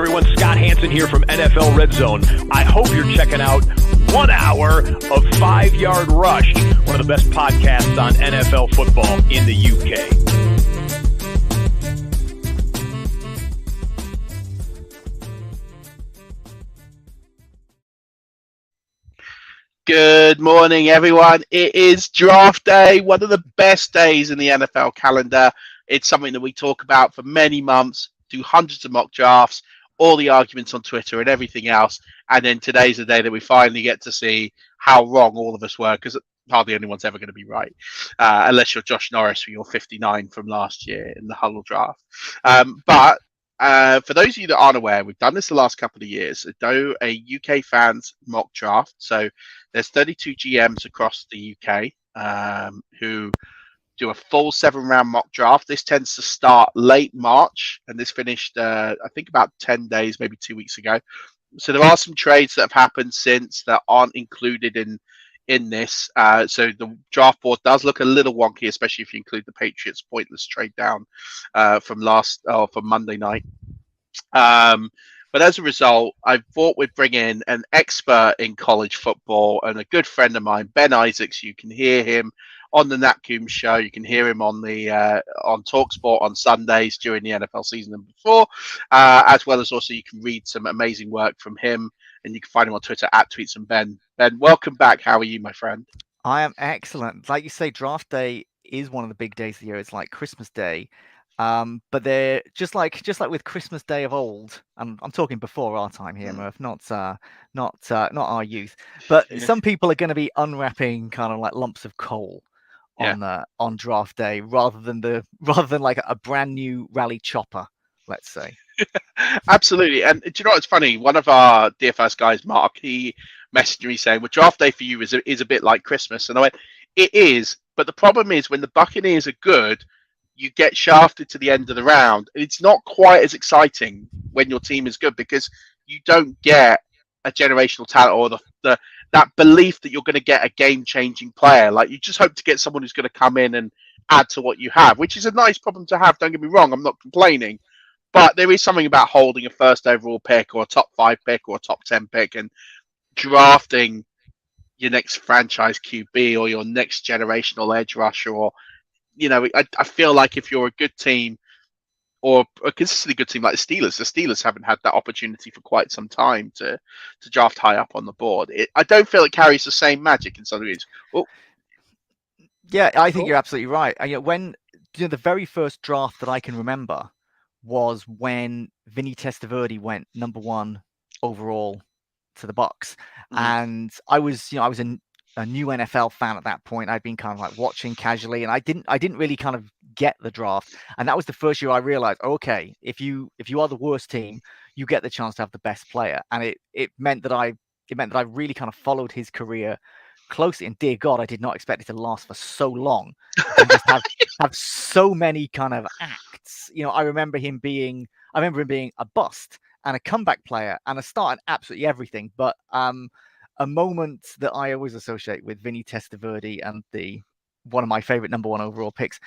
everyone? Scott Hansen here from NFL Red Zone. I hope you're checking out 1 hour of 5 Yard Rush, one of the best podcasts on NFL football in the UK. Good morning, everyone. It is draft day, one of the best days in the NFL calendar. It's something that we talk about for many months, do hundreds of mock drafts, all the arguments on Twitter and everything else. And then today's the day that we finally get to see how wrong all of us were, because hardly anyone's ever going to be right, unless you're Josh Norris for your 59 from last year in the Huddle draft. But for those of you that aren't aware, we've done this the last couple of years. Do a UK fans mock draft. So there's 32 GMs across the UK who do a full 7-round mock draft. This tends to start late March, and this finished, I think, about 10 days, maybe 2 weeks ago. So there are some trades that have happened since that aren't included in this. So the draft board does look a little wonky, especially if you include the Patriots' pointless trade down from Monday night. But as a result, I thought we'd bring in an expert in college football and a good friend of mine, Ben Issacs. You can hear him on the Nat Coombs show. You can hear him on the on TalkSport on Sundays during the NFL season and before, as well as also you can read some amazing work from him, and you can find him on Twitter at Tweets and Ben. Ben, welcome back. How are you, my friend? I am excellent. Like you say, draft day is one of the big days of the year. It's like Christmas Day. But they're just like with Christmas Day of old. I'm talking before our time here, Murf, not our youth. But some people are going to be unwrapping kind of like lumps of coal on draft day rather than like a brand new rally chopper, let's say. Absolutely. And do you know what's funny? One of our DFS guys, Mark, he messaged me saying, well, draft day for you is a bit like Christmas. And I went, it is. But the problem is when the Buccaneers are good, you get shafted to the end of the round. It's not quite as exciting when your team is good because you don't get a generational talent or that belief that you're going to get a game-changing player. Like you just hope to get someone who's going to come in and add to what you have, which is a nice problem to have. Don't get me wrong. I'm not complaining. But there is something about holding a first overall pick or a top 5 pick or a top 10 pick and drafting your next franchise QB or your next generational edge rusher or, you know, I feel like if you're a good team or a consistently good team like the Steelers haven't had that opportunity for quite some time to draft high up on the board. I don't feel it carries the same magic in some ways. Well, yeah, I think you're absolutely right. When the very first draft that I can remember was when Vinny Testaverde went number 1 overall to the Bucs, and I was a new NFL fan at that point. I'd been kind of like watching casually, and I didn't really kind of get the draft. And that was the first year I realized, okay, if you are the worst team, you get the chance to have the best player. And it meant that I really kind of followed his career closely. And dear God, I did not expect it to last for so long and just have so many kind of acts. I remember him being a bust and a comeback player and a start in absolutely everything. But a moment that I always associate with Vinny Testaverde and one of my favorite number 1 overall picks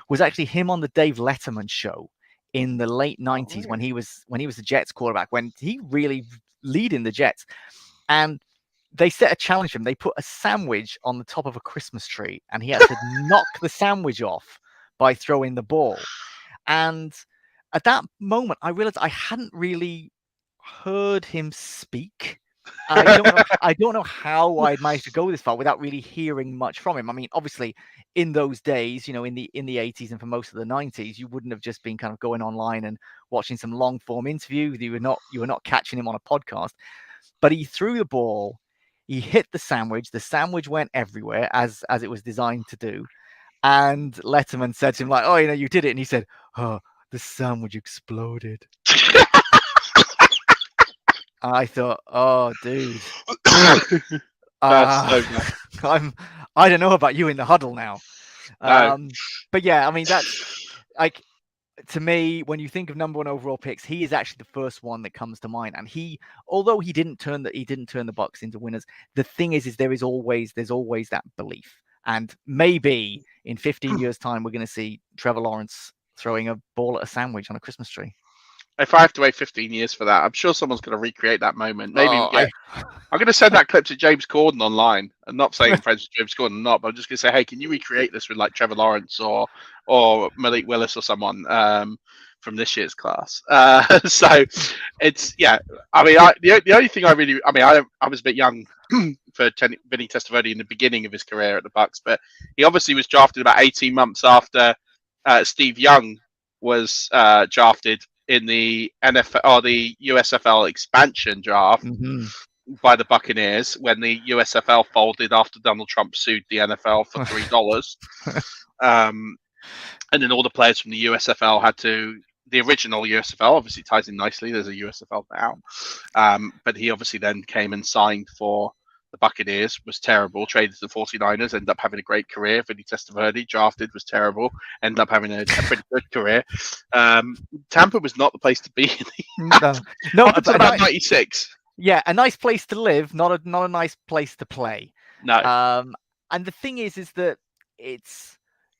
was actually him on the Dave Letterman show in the late 90s when he was the Jets quarterback, when he really leading the Jets. And they set a challenge for him. They put a sandwich on the top of a Christmas tree and he had to knock the sandwich off by throwing the ball. And at that moment, I realized I hadn't really heard him speak. I don't know how I'd managed to go this far without really hearing much from him. I mean, obviously, in those days, in the 80s and for most of the 90s, you wouldn't have just been kind of going online and watching some long form interview. You were not catching him on a podcast. But he threw the ball, he hit the sandwich went everywhere as it was designed to do. And Letterman said to him, like, "Oh, you did it." And he said, "Oh, the sandwich exploded." I thought, oh, dude, that's so good. I don't know about you in the huddle now. But yeah, I mean, that's like, to me, when you think of number 1 overall picks, he is actually the first one that comes to mind. And although he didn't turn the Bucs into winners, the thing is there's always that belief. And maybe in 15 years' time, we're going to see Trevor Lawrence throwing a ball at a sandwich on a Christmas tree. If I have to wait 15 years for that, I'm sure someone's going to recreate that moment. Maybe we Oh, get. I'm going to send that clip to James Corden online. I'm not saying I'm friends with James Corden, not, but I'm just going to say, hey, can you recreate this with like Trevor Lawrence or Malik Willis or someone from this year's class? So it's I mean, the only thing I was a bit young for Vinny Testaverde in the beginning of his career at the Bucks, but he obviously was drafted about 18 months after Steve Young was drafted in the NFL or the USFL expansion draft by the Buccaneers when the USFL folded after Donald Trump sued the NFL for $3. And then all the players from the USFL had to. The original USFL obviously ties in nicely. There's a USFL now, but he obviously then came and signed for the Buccaneers. Was terrible. Traded to the 49ers. Ended up having a great career. Vinny Testaverde drafted, was terrible. Ended up having a pretty good career. Tampa was not the place to be. No, up until about 96. Yeah, a nice place to live, not a nice place to play. No. And the thing is that it's,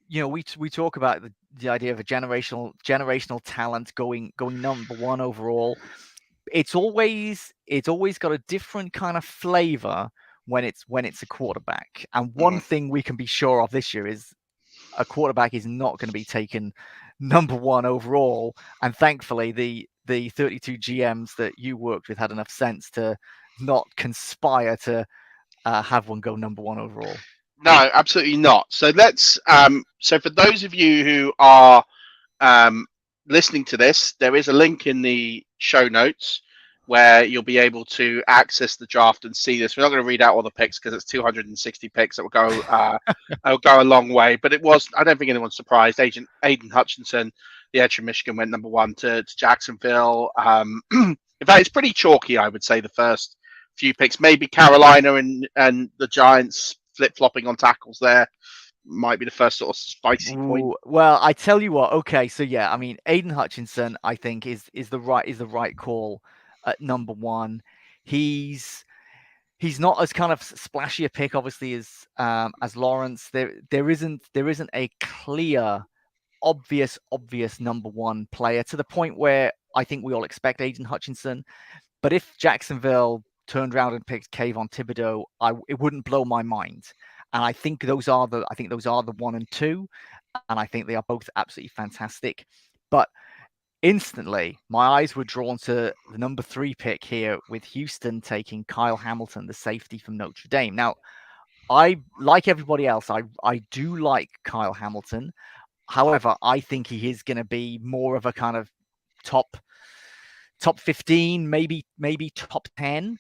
we talk about the idea of a generational talent going number one overall. It's always got a different kind of flavor when it's a quarterback. And one thing we can be sure of this year is a quarterback is not going to be taken number one overall. And thankfully, the 32 GMs that you worked with had enough sense to not conspire to have one go number one overall. No, absolutely not. So let's. So for those of you who are listening to this, there is a link in the show notes where you'll be able to access the draft and see this. We're not going to read out all the picks because it's 260 picks. That will go it'll go a long way. But it was. I don't think anyone's surprised. Aiden Hutchinson, the edge from Michigan, went number one to Jacksonville. In fact, it's pretty chalky, I would say, the first few picks. Maybe Carolina and the Giants flip-flopping on tackles there might be the first sort of spicy point. Well, I tell you what. Okay, so yeah, I mean, Aiden Hutchinson, I think is the right call at number one. He's not as kind of splashy a pick, obviously, as Lawrence. There isn't a clear, obvious number one player to the point where I think we all expect Aiden Hutchinson. But if Jacksonville turned around and picked Kayvon Thibodeau, it wouldn't blow my mind. And I think those are the 1 and 2, and I think they are both absolutely fantastic. But instantly, my eyes were drawn to the number 3 pick here with Houston taking Kyle Hamilton, the safety from Notre Dame. Now, I like everybody else. I do like Kyle Hamilton. However, I think he is going to be more of a kind of top 15, maybe top 10.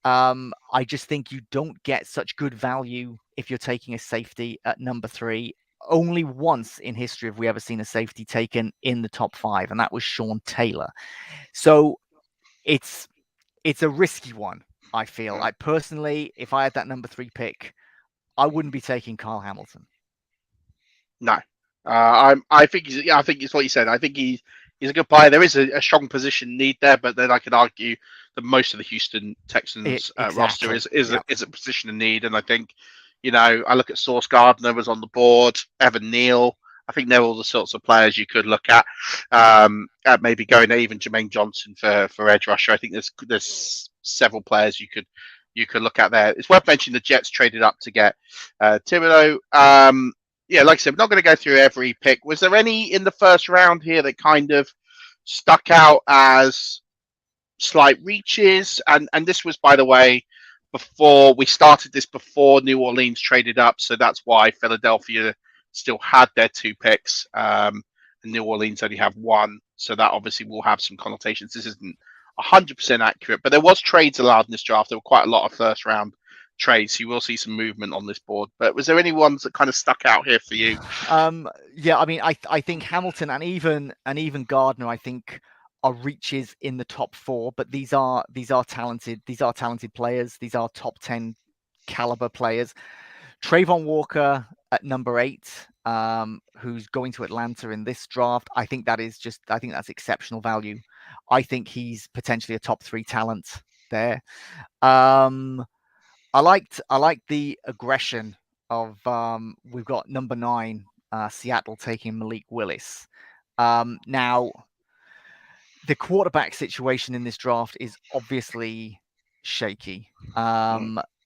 I just think you don't get such good value if you're taking a safety at number 3. Only once in history have we ever seen a safety taken in the top 5, and that was Sean Taylor. So it's a risky one, I feel. Like personally, if I had that number 3 pick, I wouldn't be taking Kyle Hamilton. No. I think it's what you said. I think he's a good player. There is a strong position need there, but then I could argue that most of the Houston Texans roster is a position of need. And I think, I look at Sauce Gardner was on the board, Evan Neal. I think they're all the sorts of players you could look at maybe going to even Jermaine Johnson for edge rusher. I think there's several players you could look at there. It's worth mentioning the Jets traded up to get Thibodeau. Like I said, we're not going to go through every pick. Was there any in the first round here that kind of stuck out as slight reaches? And this was, by the way, before New Orleans traded up. So that's why Philadelphia still had their 2 picks. And New Orleans only have 1. So that obviously will have some connotations. This isn't 100% accurate, but there was trades allowed in this draft. There were quite a lot of first round trades. So you will see some movement on this board. But was there any ones that kind of stuck out here for you? I mean, I think Hamilton and even Gardner, I think, are reaches in the top 4. But these are talented players. These are top 10 caliber players. Trayvon Walker at number 8, who's going to Atlanta in this draft. I think that's exceptional value. I think he's potentially a top 3 talent there. I liked the aggression of we've got number 9, Seattle taking Malik Willis. Now the quarterback situation in this draft is obviously shaky.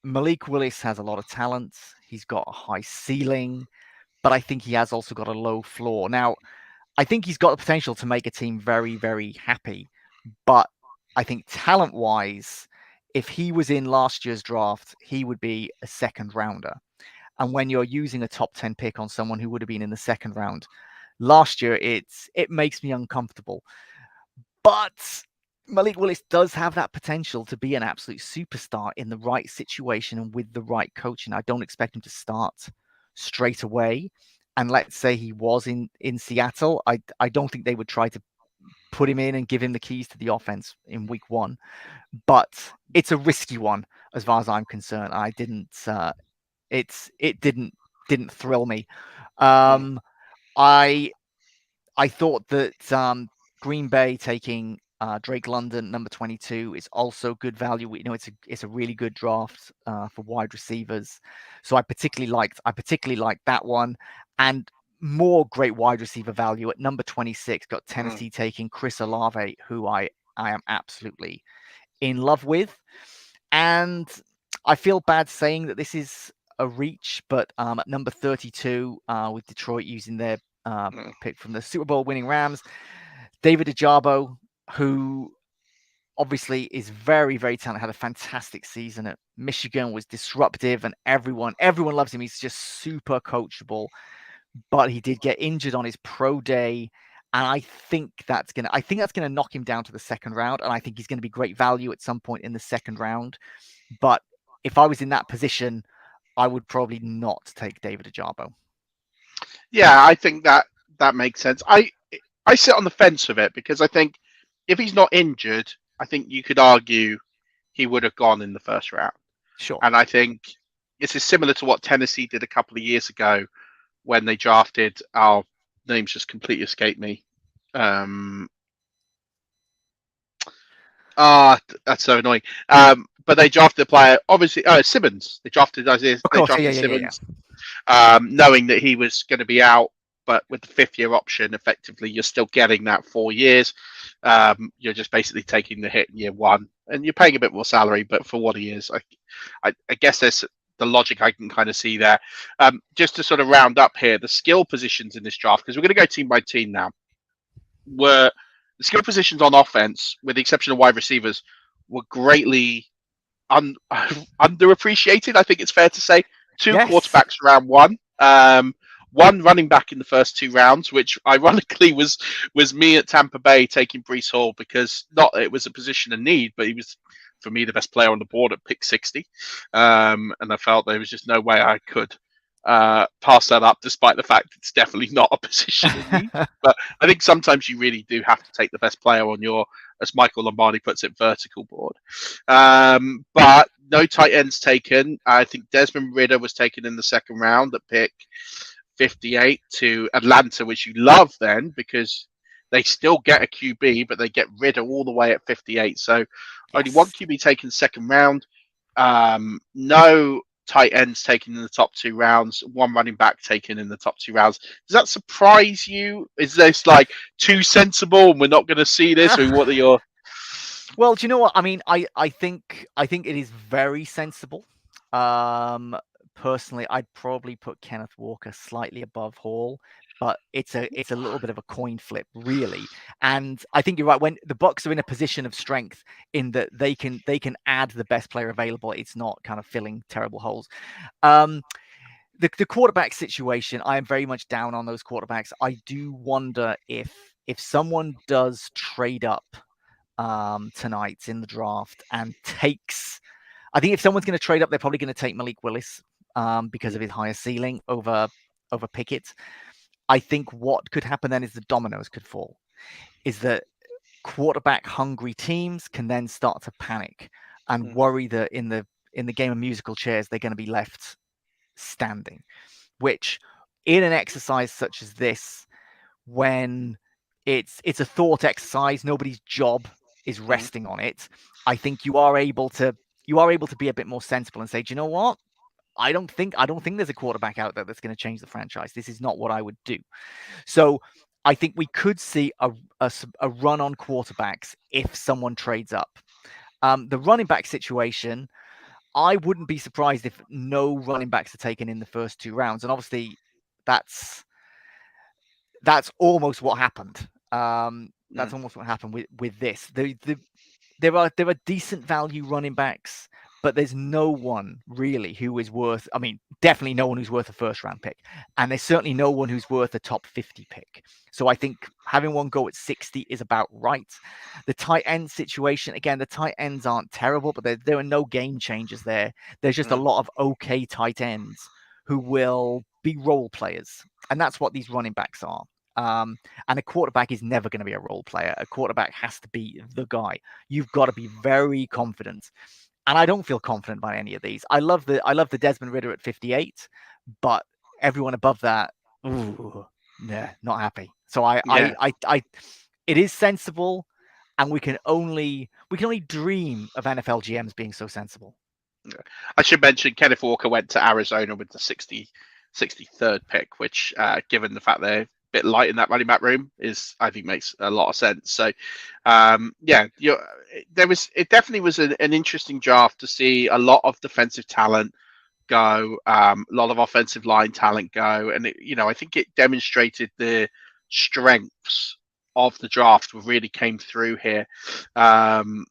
Malik Willis has a lot of talent. He's got a high ceiling, but I think he has also got a low floor. Now, I think he's got the potential to make a team very, very happy, but I think talent-wise, if he was in last year's draft, he would be a second rounder. And when you're using a top 10 pick on someone who would have been in the second round last year, it makes me uncomfortable. But Malik Willis does have that potential to be an absolute superstar in the right situation and with the right coaching. I don't expect him to start straight away. And let's say he was in Seattle, I don't think they would try to put him in and give him the keys to the offense in week one. But it's a risky one as far as I'm concerned. It didn't thrill me. I thought that Green Bay taking Drake London, number 22, is also good value. It's a really good draft for wide receivers. So I particularly liked that one, and more great wide receiver value at number 26. Got Tennessee taking Chris Olave, who I am absolutely in love with, and I feel bad saying that this is a reach, but at number 32, with Detroit using their pick from the Super Bowl winning Rams, David Ojabo, who obviously is very, very talented, had a fantastic season at Michigan, was disruptive, and everyone loves him. He's just super coachable, but he did get injured on his pro day, and I think that's gonna knock him down to the second round, and I think he's gonna be great value at some point in the second round. But if I was in that position, I would probably not take David Ojabo. Yeah, I think that makes sense. I sit on the fence with it because I think if he's not injured, I think you could argue he would have gone in the first round. Sure. And I think this is similar to what Tennessee did a couple of years ago when they drafted, our names just completely escaped me. That's so annoying. But they drafted a player, obviously, Simmons. They drafted Isaiah. Of course, they drafted yeah. Simmons, knowing that he was going to be out. But with the fifth-year option, effectively, you're still getting that 4 years. You're just basically taking the hit in year one, and you're paying a bit more salary. But for what he is, I guess there's the logic I can kind of see there. Just to sort of round up here, the skill positions in this draft, because we're going to go team by team now, were the skill positions on offense, with the exception of wide receivers, were greatly underappreciated. I think it's fair to say. Two quarterbacks round one. One running back in the first 2 rounds, which ironically was me at Tampa Bay taking Breece Hall, because not it was a position of need, but he was, for me, the best player on the board at pick 60. And I felt there was just no way I could pass that up, despite the fact it's definitely not a position of need. But I think sometimes you really do have to take the best player on your, as Michael Lombardi puts it, vertical board. But no tight ends taken. I think Desmond Ridder was taken in the second round at pick 58 to Atlanta, which you love then because they still get a QB, but they get Ridder all the way at 58. So only one QB taken second round. No tight ends taken in the top 2 rounds. One running back taken in the top 2 rounds. Does that surprise you? Is this like too sensible and we're not going to see this? Or what are your... Well, do you know what? I mean, I think it is very sensible. Personally, I'd probably put Kenneth Walker slightly above Hall, but it's a little bit of a coin flip, really. And I think you're right. When the Bucs are in a position of strength, in that they can add the best player available, it's not kind of filling terrible holes. The quarterback situation, I am very much down on those quarterbacks. I do wonder if someone does trade up tonight in the draft and takes. I think if someone's going to trade up, they're probably going to take Malik Willis because of his higher ceiling over Pickett. I think what could happen then is the dominoes could fall. Is that quarterback hungry teams can then start to panic and worry that in the game of musical chairs they're going to be left standing. Which, in an exercise such as this, when it's a thought exercise, nobody's job is resting on it. I think you are able to be a bit more sensible and say, do you know what? I don't think there's a quarterback out there that's going to change the franchise. This is not what I would do. So I think we could see a run on quarterbacks if someone trades up. The running back situation, I wouldn't be surprised if no running backs are taken in the first 2 rounds, and obviously that's almost what happened. That's almost what happened with this. There are decent value running backs, but there's no one really who is worth. I mean, definitely no one who's worth a first round pick, and there's certainly no one who's worth a top 50 pick. So I think having one go at 60 is about right. The tight end situation, again, the tight ends aren't terrible, but there are no game changers there. There's just a lot of okay tight ends who will be role players, and that's what these running backs are. And a quarterback is never going to be a role player. A quarterback has to be the guy. You've got to be very confident. And I don't feel confident by any of these. I love the Desmond Ridder at 58, but everyone above that, ooh, nah, not happy. So I it is sensible, and we can only dream of NFL GMs being so sensible. I should mention Kenneth Walker went to Arizona with the 63rd pick, which, given the fact they're a bit light in that running back room, I think makes a lot of sense. So, it definitely was an interesting draft to see a lot of defensive talent go, a lot of offensive line talent go, and I think it demonstrated the strengths of the draft really came through here. And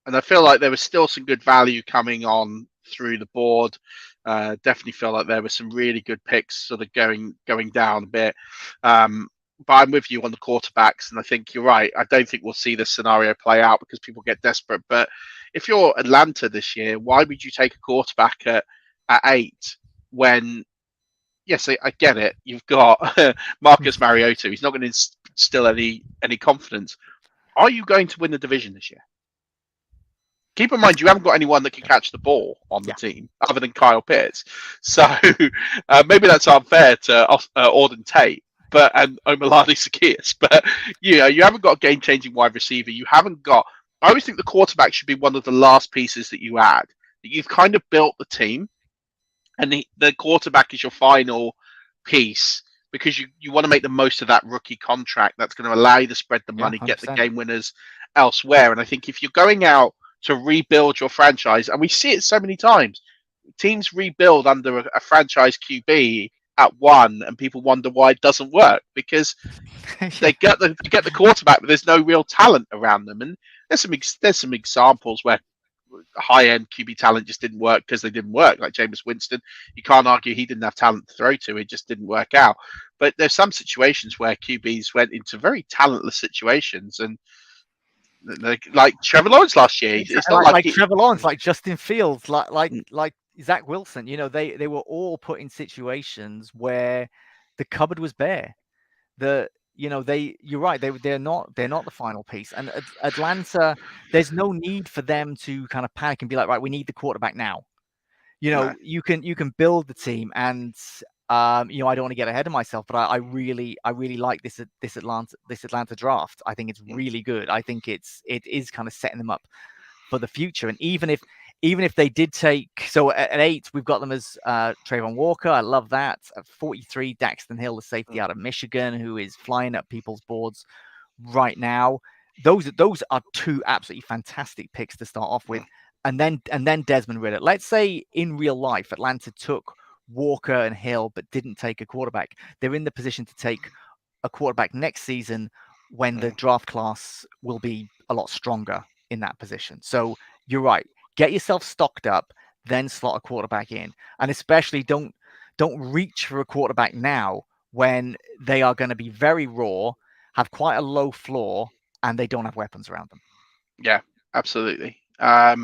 I feel like there was still some good value coming on through the board. Definitely feel like there were some really good picks sort of going down a bit. But I'm with you on the quarterbacks, and I think you're right. I don't think we'll see this scenario play out because people get desperate. But if you're Atlanta this year, why would you take a quarterback at 8 when, yes, I get it. You've got Marcus Mariota. He's not going to instill any confidence. Are you going to win the division this year? Keep in mind, you haven't got anyone that can catch the ball on the team other than Kyle Pitts. So maybe that's unfair to Auden Tate and Omalani Zaccheaus. But you haven't got a game-changing wide receiver. You haven't got. I always think the quarterback should be one of the last pieces that you add. That you've kind of built the team, and the quarterback is your final piece because you want to make the most of that rookie contract. That's going to allow you to spread the money, get the game winners elsewhere. And I think if you're going out to rebuild your franchise, and we see it so many times, teams rebuild under a franchise QB at 1, and people wonder why it doesn't work because they get the quarterback, but there's no real talent around them. And there's some examples where high-end QB talent just didn't work because they didn't work, like Jameis Winston. You can't argue he didn't have talent to throw to; it just didn't work out. But there's some situations where QBs went into very talentless situations, and like Trevor Lawrence last year. It's not like Trevor Lawrence, like Justin Fields, like Zach Wilson. They were all put in situations where the cupboard was bare. You're right. They're not the final piece. And Atlanta, there's no need for them to kind of panic and be like, right, we need the quarterback now. You can build the team, and I don't want to get ahead of myself, but I really like this Atlanta draft. I think it's really good. I think it is kind of setting them up for the future. And even if they did take, so at 8 we've got them as Trayvon Walker. I love that. At 43, Daxton Hill, the safety out of Michigan, who is flying up people's boards right now. Those are 2 absolutely fantastic picks to start off with. And then Desmond Ridder. Let's say in real life, Atlanta took Walker and Hill, but didn't take a quarterback. They're in the position to take a quarterback next season when the draft class will be a lot stronger in that position. So you're right. Get yourself stocked up, then slot a quarterback in. And especially don't reach for a quarterback now when they are going to be very raw, have quite a low floor, and they don't have weapons around them. Yeah, absolutely. I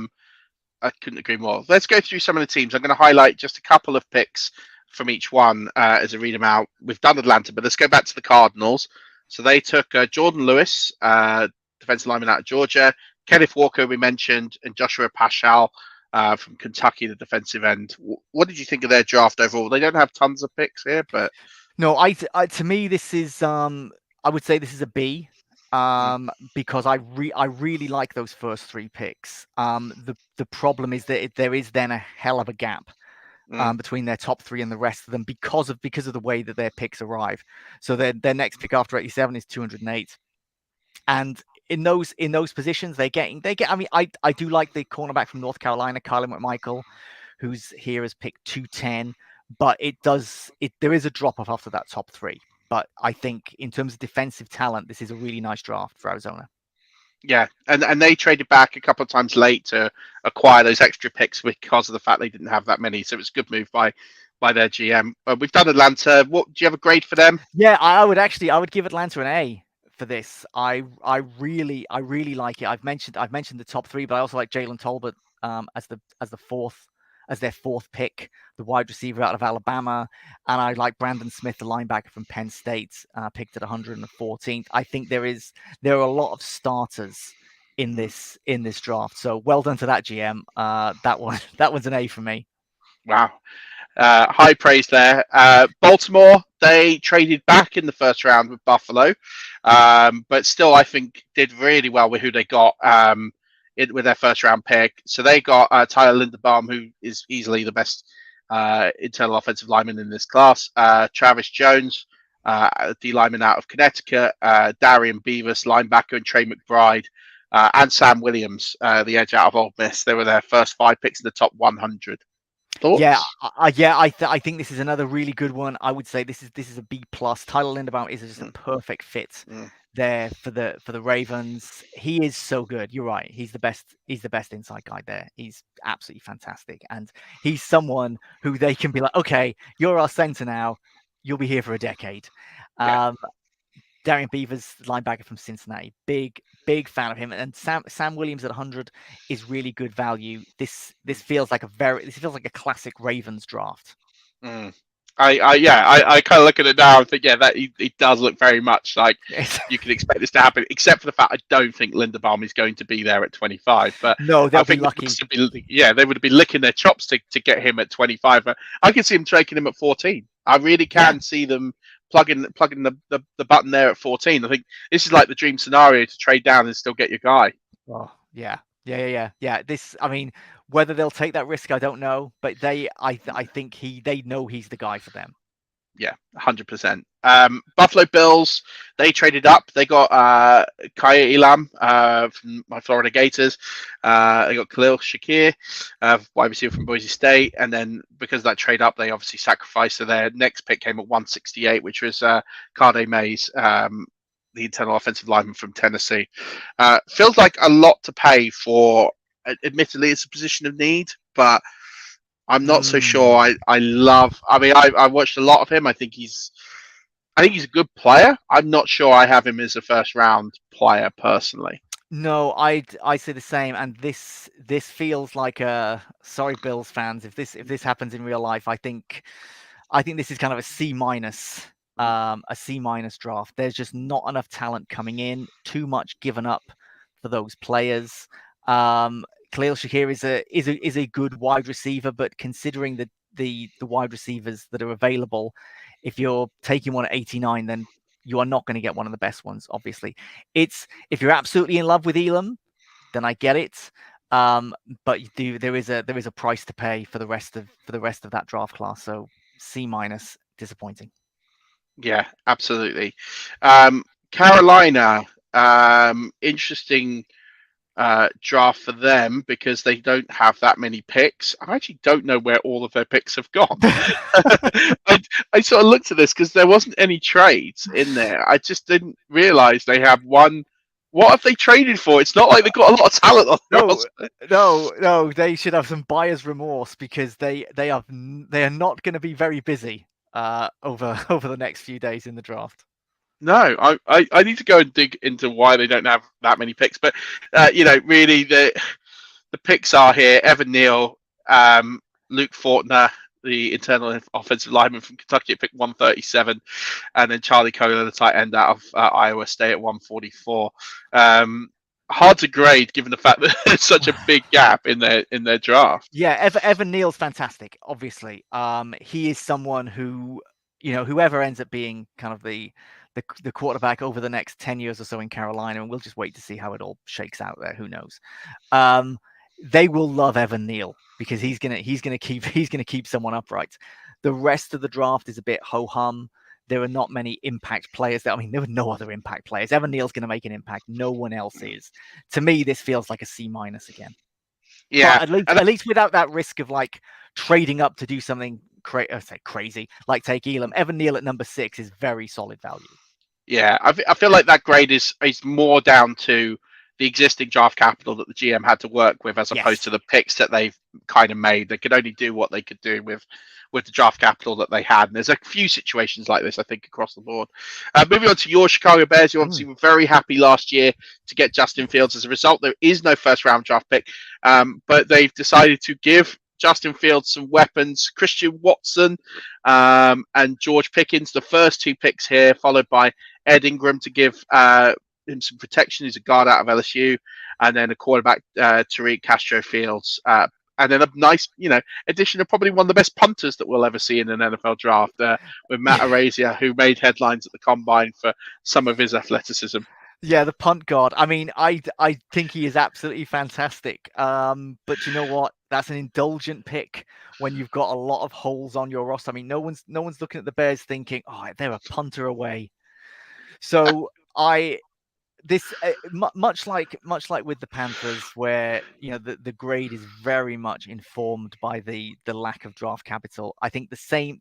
couldn't agree more. Let's go through some of the teams. I'm going to highlight just a couple of picks from each one as I read them out. We've done Atlanta, but let's go back to the Cardinals. So they took Jordan Lewis, defensive lineman out of Georgia, Kenneth Walker, we mentioned, and Joshua Paschal from Kentucky, the defensive end. What did you think of their draft overall? They don't have tons of picks here, but no, to me, this is I would say this is a B. Because I really like those first 3 picks. The problem is that there is then a hell of a gap between their top three and the rest of them because of the way that their picks arrive. So their next pick after 87 is 208, and in those positions they get. I mean, I do like the cornerback from North Carolina, Kyler McMichael, who's here as pick 210, but there is a drop off after that top three. But I think in terms of defensive talent, this is a really nice draft for Arizona. Yeah, and they traded back a couple of times late to acquire those extra picks because of the fact they didn't have that many. So it was a good move by their GM. We've done Atlanta. What do you have a grade for them? Yeah, I would give Atlanta an A for this. I really like it. I've mentioned the top three, but I also like Jalen Tolbert as their fourth pick, the wide receiver out of Alabama, and I like Brandon Smith, the linebacker from Penn State, picked at 114th. I think there are a lot of starters in this draft. So well done to that GM. That one's an A for me. Wow. High praise there. Baltimore, they traded back in the first round with Buffalo, but still I think did really well with who they got with their first round pick. So they got Tyler Linderbaum, who is easily the best internal offensive lineman in this class. Travis Jones, D lineman out of Connecticut. Darian Beavis, linebacker, and Trey McBride. And Sam Williams, the edge out of Ole Miss. They were their first 5 picks in the top 100. Thoughts? Yeah, I think this is another really good one. I would say this is a B plus. Tyler Linderbaum is just a perfect fit there for the Ravens. He is so good. You're right. He's the best inside guy there. He's absolutely fantastic, and he's someone who they can be like, okay, you're our center now. You'll be here for a decade. Yeah. Darian Beavers, linebacker from Cincinnati, big fan of him, and Sam Williams at 100 is really good value. This feels like a classic Ravens draft. I kind of look at it now and think, yeah, that it does look very much like you can expect this to happen, except for the fact I don't think Linderbaum is going to be there at 25. But no, they'll be lucky. They would be licking their chops to get him at 25. But I can see them taking him at 14. I really can see them plugging the button there at 14. I think this is like the dream scenario to trade down and still get your guy. Oh, yeah. This, I mean, whether they'll take that risk, I don't know, but I think they know he's the guy for them. Yeah, 100%. Buffalo Bills, they traded up. They got Kaya Elam from my Florida Gators. They got Khalil Shakir, wide receiver from Boise State. And then because of that trade up, they obviously sacrificed. So their next pick came at 168, which was Cade Mays, the internal offensive lineman from Tennessee. Feels like a lot to pay for. Admittedly, it's a position of need, but I'm not so sure. I watched a lot of him. I think he's a good player. I'm not sure I have him as a first round player personally. No, I say the same. And this feels like sorry, Bills fans. If this happens in real life, I think this is kind of a C minus. A C minus draft. There's just not enough talent coming in. Too much given up for those players. Khalil Shakir is a good wide receiver, but considering the wide receivers that are available, if you're taking one at 89, then you are not going to get one of the best ones. Obviously, if you're absolutely in love with Elam, then I get it. But there is a price to pay for the rest of that draft class. So C minus, disappointing. Yeah, absolutely. Carolina, interesting draft for them because they don't have that many picks. I actually don't know where all of their picks have gone. I sort of looked at this because there wasn't any trades in there. I just didn't realize they have one. What have they traded for? It's not like they've got a lot of talent on their roster. No, they should have some buyer's remorse because they are not going to be very busy over the next few days in the draft. No, I need to go and dig into why they don't have that many picks. But really the picks are here: Evan Neal, Luke Fortner, the internal offensive lineman from Kentucky at pick 137, and then Charlie Kohler, the tight end out of Iowa State at 144. Hard to grade given the fact that there's such a big gap in their draft. Yeah, Evan Neal's fantastic. Obviously, he is someone who, whoever ends up being kind of the quarterback over the next 10 years or so in Carolina, and we'll just wait to see how it all shakes out there. Who knows? they will love Evan Neal because he's gonna keep someone upright. The rest of the draft is a bit ho hum. There are not many impact players there. I mean, there were no other impact players. Evan Neal's going to make an impact. No one else is. To me, this feels like a C- again. Yeah, But at least without that risk of like trading up to do something crazy, like take Elam. Evan Neal at number 6 is very solid value. Yeah, I feel like that grade is more down to the existing draft capital that the GM had to work with, as opposed to the picks that they've kind of made. They could only do what they could do with the draft capital that they had. And there's a few situations like this, I think, across the board. Moving on to your Chicago Bears, you obviously were very happy last year to get Justin Fields. As a result, there is no first round draft pick, but they've decided to give Justin Fields some weapons. Christian Watson and George Pickens, the first 2 picks here, followed by Ed Ingram to give him some protection. He's a guard out of LSU, and then a quarterback, Tariq Castro Fields, and then a nice, addition of probably one of the best punters that we'll ever see in an NFL draft, with Matt Araiza, who made headlines at the combine for some of his athleticism. Yeah, the punt god. I mean, I think he is absolutely fantastic. But you know what? That's an indulgent pick when you've got a lot of holes on your roster. I mean, no one's looking at the Bears thinking, "Oh, they're a punter away." So much like with the Panthers, where the grade is very much informed by the lack of draft capital. I think the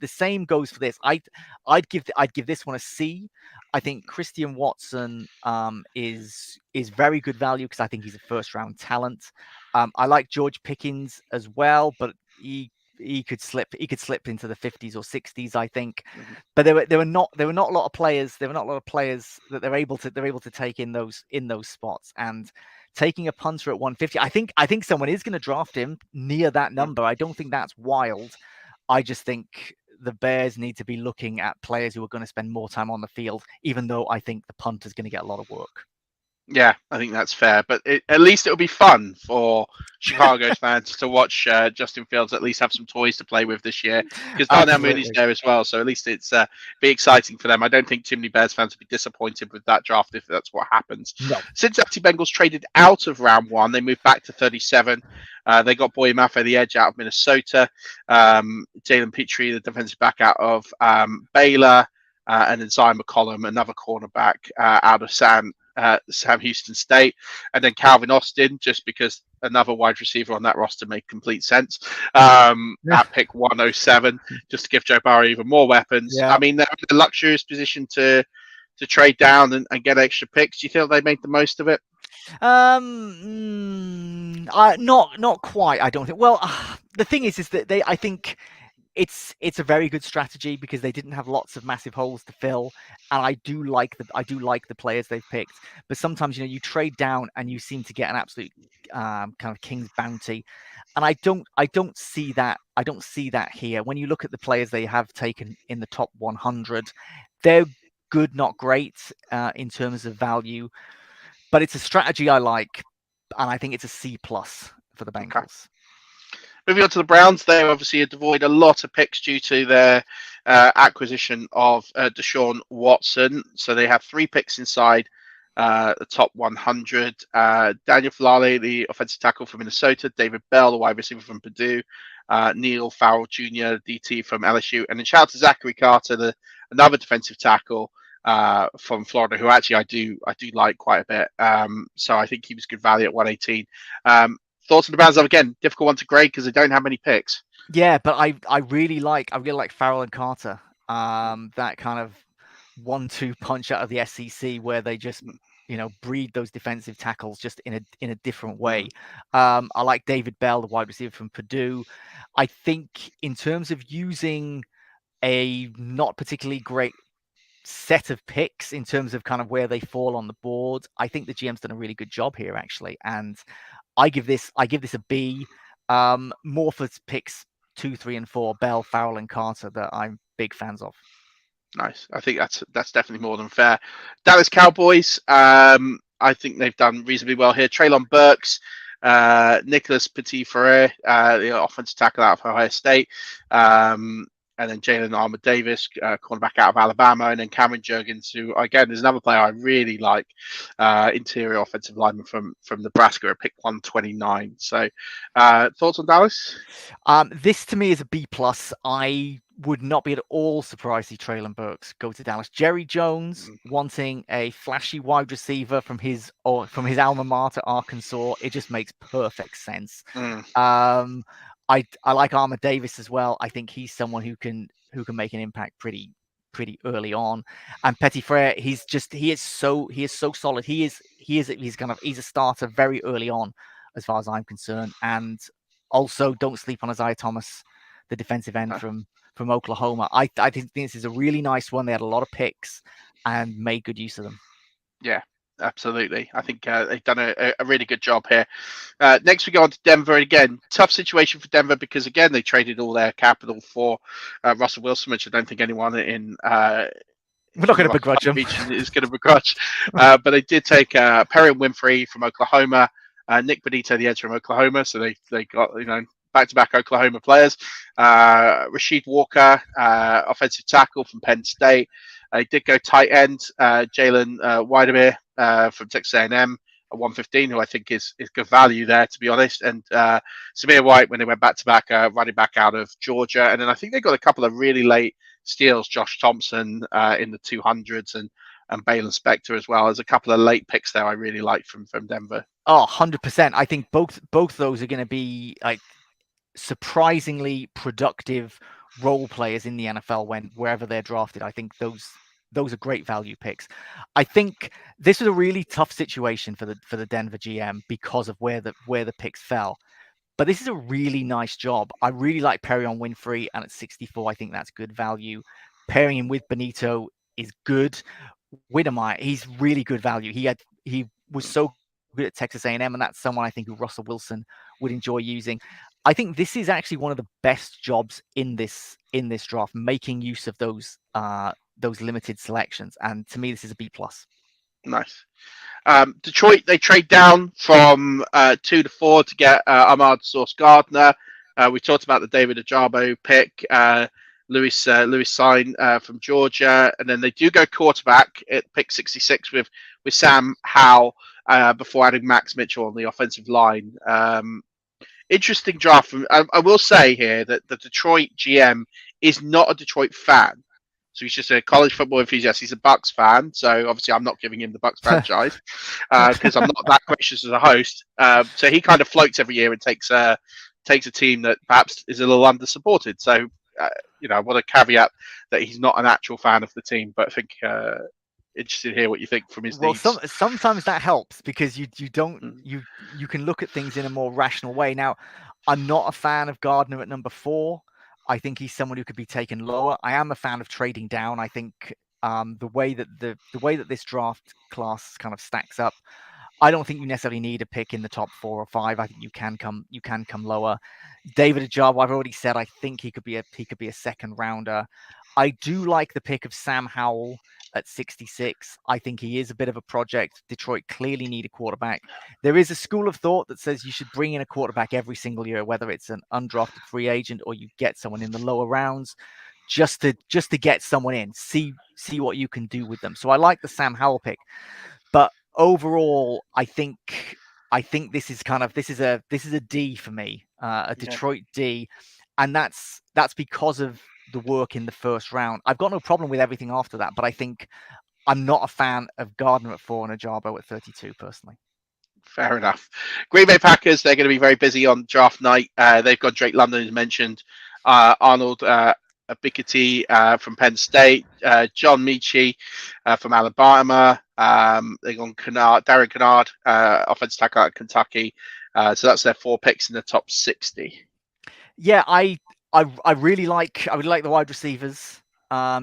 same goes for this. I'd give this one a C. I think Christian Watson is very good value because I think he's a first round talent. I like George Pickens as well, but he could slip into the 50s or 60s, I think. But there were not a lot of players. There were not a lot of players that they're able to take in those spots. And taking a punter at 150, I think someone is going to draft him near that number. I don't think that's wild. I just think the Bears need to be looking at players who are going to spend more time on the field, even though I think the punt is going to get a lot of work. Yeah, I think that's fair. But at least it'll be fun for Chicago's fans to watch Justin Fields at least have some toys to play with this year, because Darnell Mooney's there as well. So at least it's be exciting for them. I don't think too many Bears fans will be disappointed with that draft if that's what happens. No. Cincinnati Bengals traded out of round 1. They moved back to 37. They got Boye Mafe, the edge, out of Minnesota. Jalen Petrie, the defensive back, out of Baylor. And then Zion McCollum, another cornerback, out of Sam Houston State, and then Calvin Austin, just because another wide receiver on that roster made complete sense, at pick 107, just to give Joe Burrow even more weapons. I mean, they're in a luxurious position to trade down and get extra picks. Do you feel they made the most of it? Not quite, I don't think. Well, the thing is that I think it's a very good strategy because they didn't have lots of massive holes to fill, and I do like the players they've picked. But sometimes you trade down and you seem to get an absolute kind of king's bounty, and I don't see that here. When you look at the players they have taken in the top 100, they're good, not great in terms of value, but it's a strategy I like, and I think it's a C+ for the Bengals. Okay. Moving on to the Browns, they obviously avoid a lot of picks due to their acquisition of Deshaun Watson. So they have 3 picks inside the top 100. Daniel Falale, the offensive tackle from Minnesota. David Bell, the wide receiver from Purdue. Neil Farrell Jr., DT from LSU. And then shout out to Zachary Carter, another defensive tackle from Florida, who actually I do like quite a bit. So I think he was good value at 118. Thoughts on the Browns? Again, difficult one to grade because they don't have many picks. Yeah, but I really like Farrell and Carter. That kind of 1-2 punch out of the SEC where they just breed those defensive tackles just in a different way. I like David Bell, the wide receiver from Purdue. I think in terms of using a not particularly great set of picks in terms of kind of where they fall on the board, I think the GM's done a really good job here actually, and I give this a B. More for picks 2, 3, and 4, Bell, Farrell, and Carter, that I'm big fans of. Nice. I think that's definitely more than fair. Dallas Cowboys, I think they've done reasonably well here. Treylon Burks, Nicholas Petit-Frere, the offensive tackle out of Ohio State. and then Jalen Armour-Davis, cornerback out of Alabama, and then Cameron Jurgens, who again is another player I really like, interior offensive lineman from Nebraska, at pick 129. So, thoughts on Dallas? This to me is a B plus. I would not be at all surprised to see Traylon Burks go to Dallas. Jerry Jones wanting a flashy wide receiver from his alma mater, Arkansas. It just makes perfect sense. I like Armour-Davis as well. I think he's someone who can make an impact pretty early on. And Petit Frere, he is so solid. He's a starter very early on, as far as I'm concerned. And also, don't sleep on Isaiah Thomas, the defensive end from Oklahoma. I think this is a really nice one. They had a lot of picks and made good use of them. Yeah, absolutely. I think they've done a really good job here. Next, we go on to Denver. Again, tough situation for Denver because, again, they traded all their capital for Russell Wilson, which I don't think anyone in we're not going to begrudge him. Is going to begrudge. But they did take Perrin Winfrey from Oklahoma, Nick Benito, the edge from Oklahoma. So they got, back-to-back Oklahoma players. Rasheed Walker, offensive tackle from Penn State. They did go tight end, Jalen Wydermere from Texas A&M at 115, who I think is good value there, to be honest. And Samir White, when they went back-to-back, running back out of Georgia. And then I think they got a couple of really late steals, Josh Thompson in the 200s and Balen Spector as well. There's a couple of late picks there I really like from Denver. Oh, 100%. I think both those are going to be like surprisingly productive role players in the NFL wherever they're drafted. I think those are great value picks. I think this was a really tough situation for the Denver GM because of where the picks fell. But this is a really nice job. I really like Perrion Winfrey, and at 64, I think that's good value. Pairing him with Benito is good. Widemire, he's really good value. He was so good at Texas A&M, and that's someone I think who Russell Wilson would enjoy using. I think this is actually one of the best jobs in this draft, making use of those limited selections. And to me, this is a B plus. Nice. Detroit, they trade down from 2 to 4 to get Ahmad Sauce Gardner. We talked about the David Ajabo pick, Louis Sign from Georgia, and then they do go quarterback at pick 66 with Sam Howell before adding Max Mitchell on the offensive line. Interesting draft. I will say here that the Detroit GM is not a Detroit fan. So he's just a college football enthusiast. He's a Bucks fan. So obviously I'm not giving him the Bucks franchise because I'm not that gracious as a host. So he kind of floats every year and takes a team that perhaps is a little under-supported. So, I want to caveat that he's not an actual fan of the team, but I think interested to hear what you think from his needs. Sometimes that helps because you can look at things in a more rational way. Now, I'm not a fan of Gardner at number 4. I think he's someone who could be taken lower. I am a fan of trading down. I think the way that this draft class kind of stacks up, I don't think you necessarily need a pick in the top 4 or 5. I think you can come lower. David Ajabo, I've already said I think he could be a second rounder. I do like the pick of Sam Howell at 66. I think he is a bit of a project. Detroit clearly need a quarterback. There is a school of thought that says you should bring in a quarterback every single year, whether it's an undrafted free agent or you get someone in the lower rounds, just to get someone in, see what you can do with them. So I like the Sam Howell pick, but overall, I think this is a D for me, a Detroit D, and that's because of the work in the first round. I've got no problem with everything after that, but I think I'm not a fan of Gardner at 4 and Ajabo at 32 personally. Fair enough. Green Bay Packers, they're going to be very busy on draft night. They've got Drake London, as mentioned, Arnold Bikati from Penn State, John Michie from Alabama. They've gone Darren Kennard, offensive tackle out of Kentucky. So that's their 4 picks in the top 60. Yeah, I really like the wide receivers.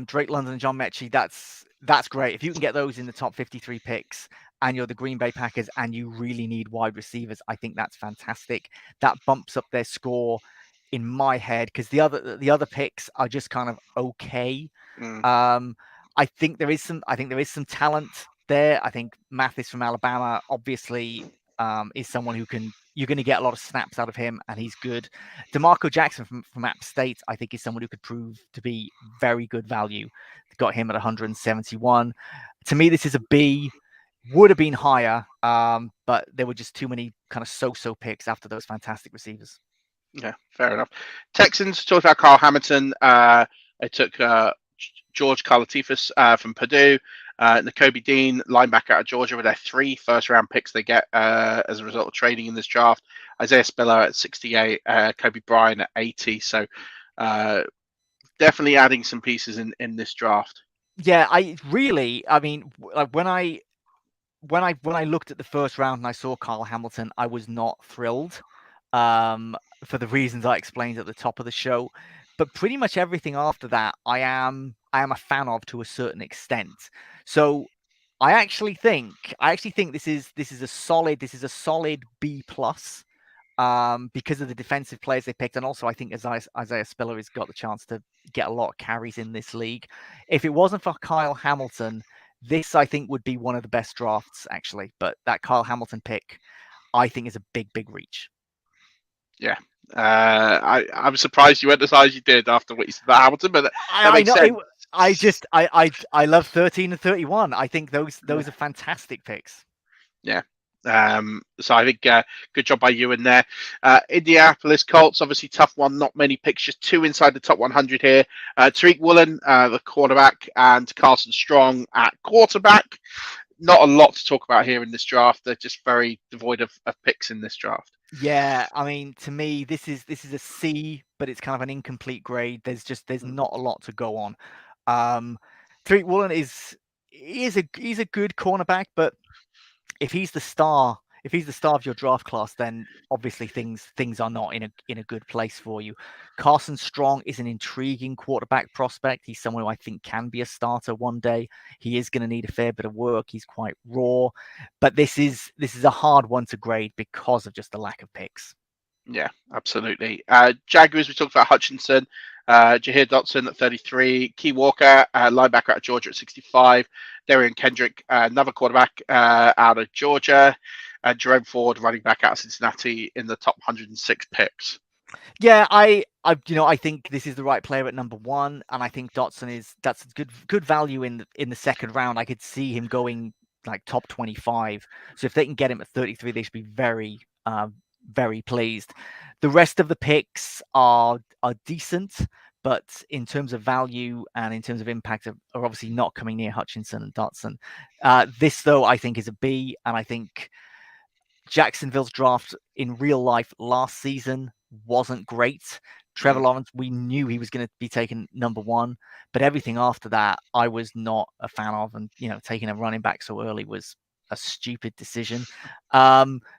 Drake London and John Mechie, that's great. If you can get those in the top 53 picks and you're the Green Bay Packers and you really need wide receivers, I think that's fantastic. That bumps up their score in my head because the other picks are just kind of okay. I think there is some talent there. I think Mathis from Alabama obviously is someone who can you're going to get a lot of snaps out of him, and he's good. DeMarco Jackson from App State, I think, is someone who could prove to be very good value. Got him at 171. To me, this is a B. Would have been higher, but there were just too many kind of so-so picks after those fantastic receivers. Yeah, fair enough. Texans talked about Carl Hamilton. I took George Karlatifis from Purdue, Nakobe Dean, linebacker out of Georgia, with their 3 first-round picks they get as a result of trading in this draft. Isaiah Spiller at 68, Kobe Bryant at 80. So definitely adding some pieces in this draft. Yeah, I mean, when I looked at the first round and I saw Carl Hamilton, I was not thrilled for the reasons I explained at the top of the show. But pretty much everything after that, I am a fan of to a certain extent. So I actually think this is a solid B plus because of the defensive players they picked, and also I think Isaiah Spiller has got the chance to get a lot of carries in this league. If it wasn't for Kyle Hamilton, this I think would be one of the best drafts actually. But that Kyle Hamilton pick, I think, is a big reach. Yeah. I'm surprised you went as high as you did after what you said about Hamilton, but that makes sense. I love 13 and 31. I think those are fantastic picks. Yeah. So I think good job by you in there. Indianapolis Colts, obviously tough one. Not many picks, just 2 inside the top 100 here. Tariq Woolen, the quarterback, and Carson Strong at quarterback. Not a lot to talk about here in this draft. They're just very devoid of picks in this draft. Yeah, I mean, to me, this is a C, but it's kind of an incomplete grade. There's not a lot to go on. Tariq Woolen he's a good cornerback, but if he's the star of your draft class, then obviously things are not in a good place for you. Carson Strong is an intriguing quarterback prospect. He's someone who I think can be a starter one day. He is going to need a fair bit of work. He's quite raw, but this is a hard one to grade because of just the lack of picks. Yeah, absolutely. Jaguars, we talked about Hutchinson, Jaheir Dotson at 33, Key Walker, linebacker out of Georgia at 65, Darian Kendrick, another quarterback out of Georgia, and Jerome Ford, running back out of Cincinnati, in the top 106 picks. Yeah, I think this is the right player at number 1, and I think that's good value in the second round. I could see him going like top 25. So if they can get him at 33, they should be very pleased. The rest of the picks are decent, but in terms of value and in terms of impact are obviously not coming near Hutchinson and Dotson. This, though, I think is a B, and I think Jacksonville's draft in real life last season wasn't great. Trevor Lawrence, we knew he was going to be taken number 1, but everything after that, I was not a fan of, and taking a running back so early was a stupid decision.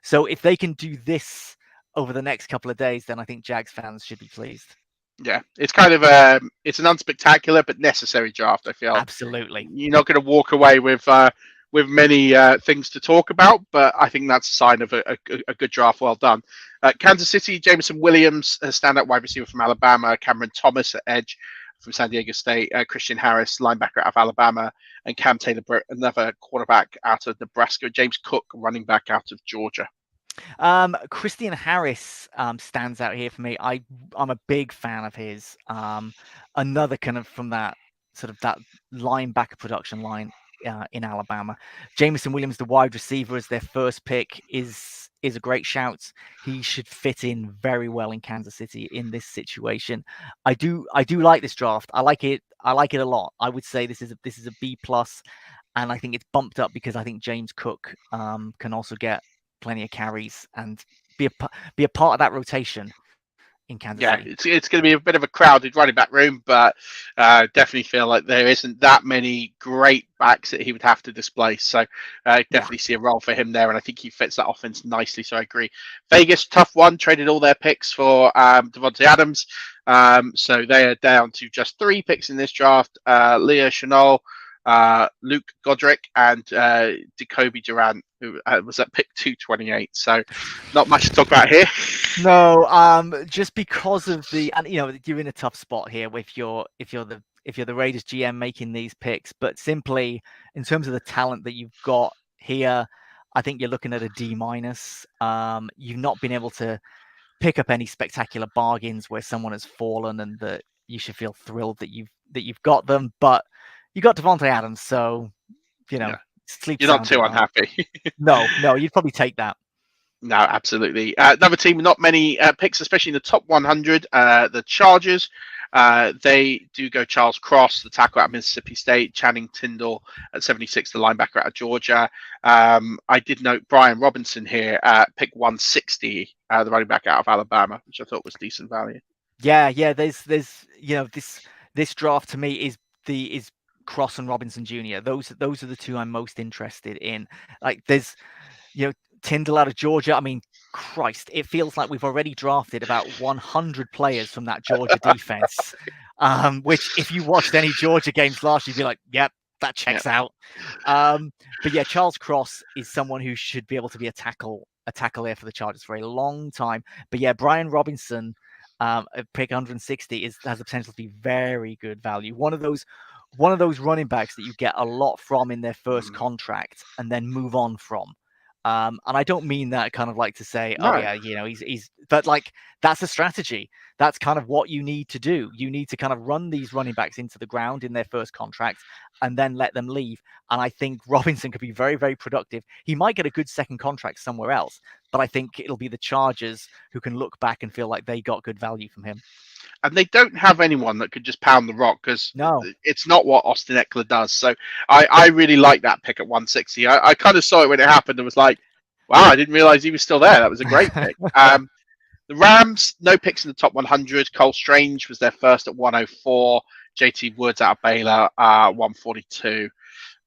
So if they can do this over the next couple of days, then I think Jags fans should be pleased. Yeah, it's kind of it's an unspectacular but necessary draft, I feel. Absolutely. You're not going to walk away with many things to talk about, but I think that's a sign of a good draft. Well done. Kansas City, Jameson Williams, a standout wide receiver from Alabama, Cameron Thomas at edge from San Diego State, Christian Harris, linebacker out of Alabama, and Cam Taylor, another quarterback out of Nebraska, James Cook, running back out of Georgia. Christian Harris stands out here for me. I'm a big fan of his. Another kind of from that sort of that linebacker production line in Alabama. Jameson Williams, the wide receiver, as their first pick, is a great shout. He should fit in very well in Kansas City in this situation. I do like this draft. I like it a lot. I would say this is a B plus, and I think it's bumped up because I think James Cook can also get plenty of carries and be a part of that rotation in Kansas City. It's going to be a bit of a crowded running back room, but definitely feel like there isn't that many great backs that he would have to displace. So definitely see a role for him there, and I think he fits that offense nicely. So I agree. Vegas, tough one, traded all their picks for Devontae Adams. So they are down to just 3 picks in this draft. Leah Chanel, Luke Godric, and Jacoby Durant, who was at pick 228. So not much to talk about here. No, just because of you're in a tough spot here if you're the Raiders GM making these picks, but simply in terms of the talent that you've got here, I think you're looking at a D-. You've not been able to pick up any spectacular bargains where someone has fallen and that you should feel thrilled that you've got them. But you got Devontae Adams, so sleep You're not soundly too well. unhappy. No, you'd probably take that. No, absolutely. Another team with not many picks, especially in the top 100, the Chargers. They do go Charles Cross, the tackle out of Mississippi State, Channing Tindall at 76, the linebacker out of Georgia. I did note Brian Robinson here, pick 160, the running back out of Alabama, which I thought was decent value. Yeah. There's this draft to me is Cross and Robinson Jr. Those are the two I'm most interested in. Like there's Tyndall out of Georgia. I mean, Christ, it feels like we've already drafted about 100 players from that Georgia defense. Which, if you watched any Georgia games last year, you'd be like, "Yep, that checks out." But yeah, Charles Cross is someone who should be able to be a tackle there for the Chargers for a long time. But yeah, Brian Robinson, pick 160 has the potential to be very good value. One of those running backs that you get a lot from in their first contract and then move on from. And I don't mean that kind of like to say, No. oh yeah, he's, but like that's a strategy. That's kind of what you need to do. You need to kind of run these running backs into the ground in their first contract and then let them leave. And I think Robinson could be very, very productive. He might get a good second contract somewhere else, but I think it'll be the Chargers who can look back and feel like they got good value from him. And they don't have anyone that could just pound the rock because No. it's not what Austin Eckler does. So I really like that pick at 160. I kind of saw it when it happened and was like, wow, I didn't realize he was still there. That was a great pick. The Rams, no picks in the top 100. Cole Strange was their first at 104. JT Woods out of Baylor, 142.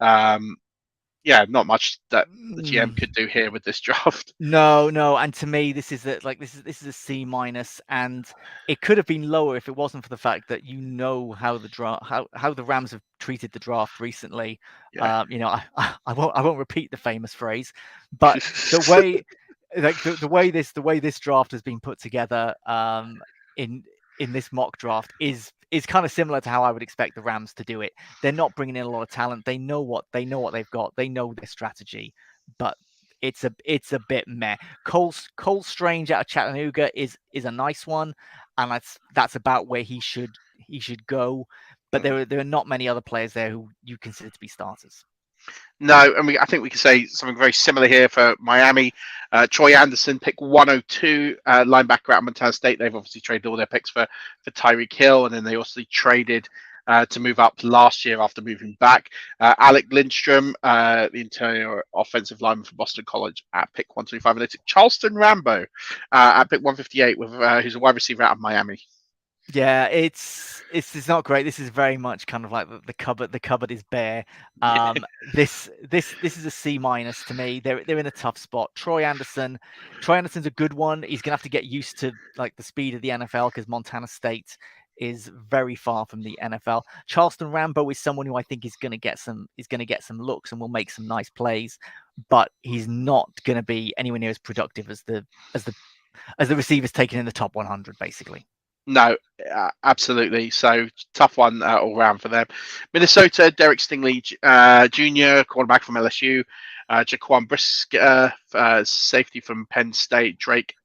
Not much that the GM could do here with this draft. No, and to me, this is a C-, and it could have been lower if it wasn't for the fact that how the draft, how the Rams have treated the draft recently. Yeah. I won't repeat the famous phrase, but the way, the way this draft has been put together, in this mock draft is kind of similar to how I would expect the Rams to do it. They're not bringing in a lot of talent. They know what they've got. They know their strategy, but it's a bit meh. Cole Strange out of Chattanooga is a nice one, and that's about where he should go. But there are not many other players there who you consider to be starters. No, and I think we can say something very similar here for Miami. Troy Anderson, pick 102, linebacker out of Montana State. They've obviously traded all their picks for Tyreek Hill, and then they also traded to move up last year after moving back. Alec Lindstrom, the interior offensive lineman for Boston College at pick 125. And they took Charleston Rambo at pick 158, with who's a wide receiver out of Miami. Yeah, it's not great. This is very much kind of like the cupboard. The cupboard is bare. This is a C- to me. They're in a tough spot. Troy Anderson's a good one. He's gonna have to get used to like the speed of the NFL because Montana State is very far from the NFL. Charleston Rambo is someone who I think is gonna get some looks and will make some nice plays, but he's not gonna be anywhere near as productive as the receivers taken in the top 100, basically. No, absolutely. So tough one all round for them. Minnesota, Derek Stingley Jr., quarterback from LSU. Jaquan Brisker, safety from Penn State. Drake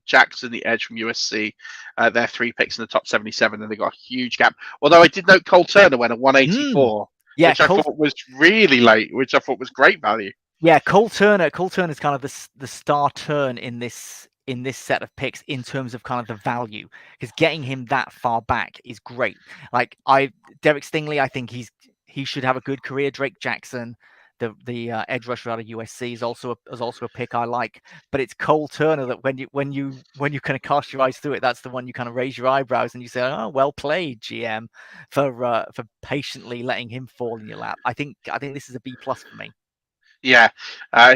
Jackson, the edge from USC. They're 3 picks in the top 77, and they got a huge gap. Although I did note Cole Turner went at 184, which I thought was really late, which I thought was great value. Yeah, Cole Turner is kind of the star turn in this set of picks in terms of kind of the value, because getting him that far back is great. Like Derek Stingley, I think he should have a good career. Drake Jackson, the edge rusher out of USC, is also a pick I like. But it's Cole Turner that when you kind of cast your eyes through it, that's the one you kind of raise your eyebrows and you say, "Oh, well played, GM, for patiently letting him fall in your lap." I think this is a B+ for me. Yeah,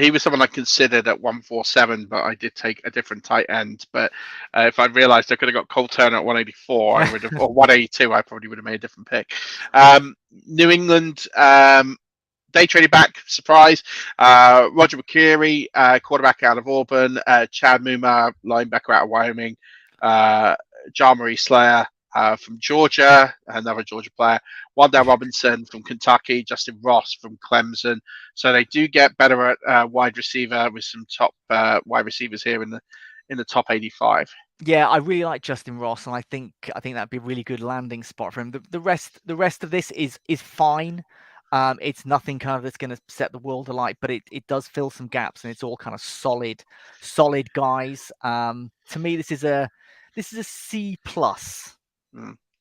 he was someone I considered at 147, but I did take a different tight end. But if I realized I could have got Cole Turner at 184, I would have, or 182, I probably would have made a different pick. New England, they traded back, surprise. Roger McCreary, quarterback out of Auburn. Chad Muma, linebacker out of Wyoming. Jarmary Slayer, from Georgia, another Georgia player. Wandale Robinson from Kentucky, Justin Ross from Clemson. So they do get better at wide receiver with some top wide receivers here in the top 85. Yeah, I really like Justin Ross, and I think that'd be a really good landing spot for him. The rest of this is fine. It's nothing kind of that's going to set the world alight, but it does fill some gaps, and it's all kind of solid guys. To me, this is a C plus.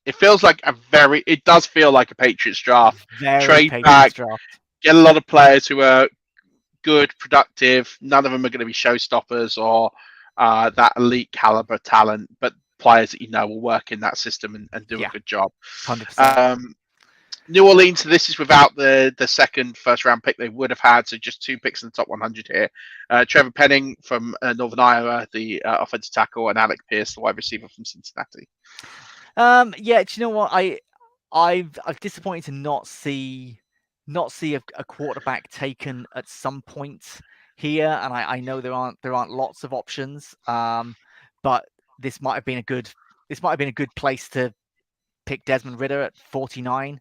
It feels like it does feel like a Patriots draft. Very Trade Patriots back, draft. get a lot of players who are good, productive. None of them are going to be showstoppers or that elite caliber talent, but players that will work in that system and do a good job. 100%. New Orleans, this is without the second first round pick they would have had, so just 2 picks in the top 100 here. Trevor Penning from Northern Iowa, the offensive tackle, and Alec Pierce, the wide receiver from Cincinnati. Yeah, do you know what? I'm disappointed to not see a quarterback taken at some point here, and I know there aren't lots of options. But this might have been a good place to pick Desmond Ridder at 49.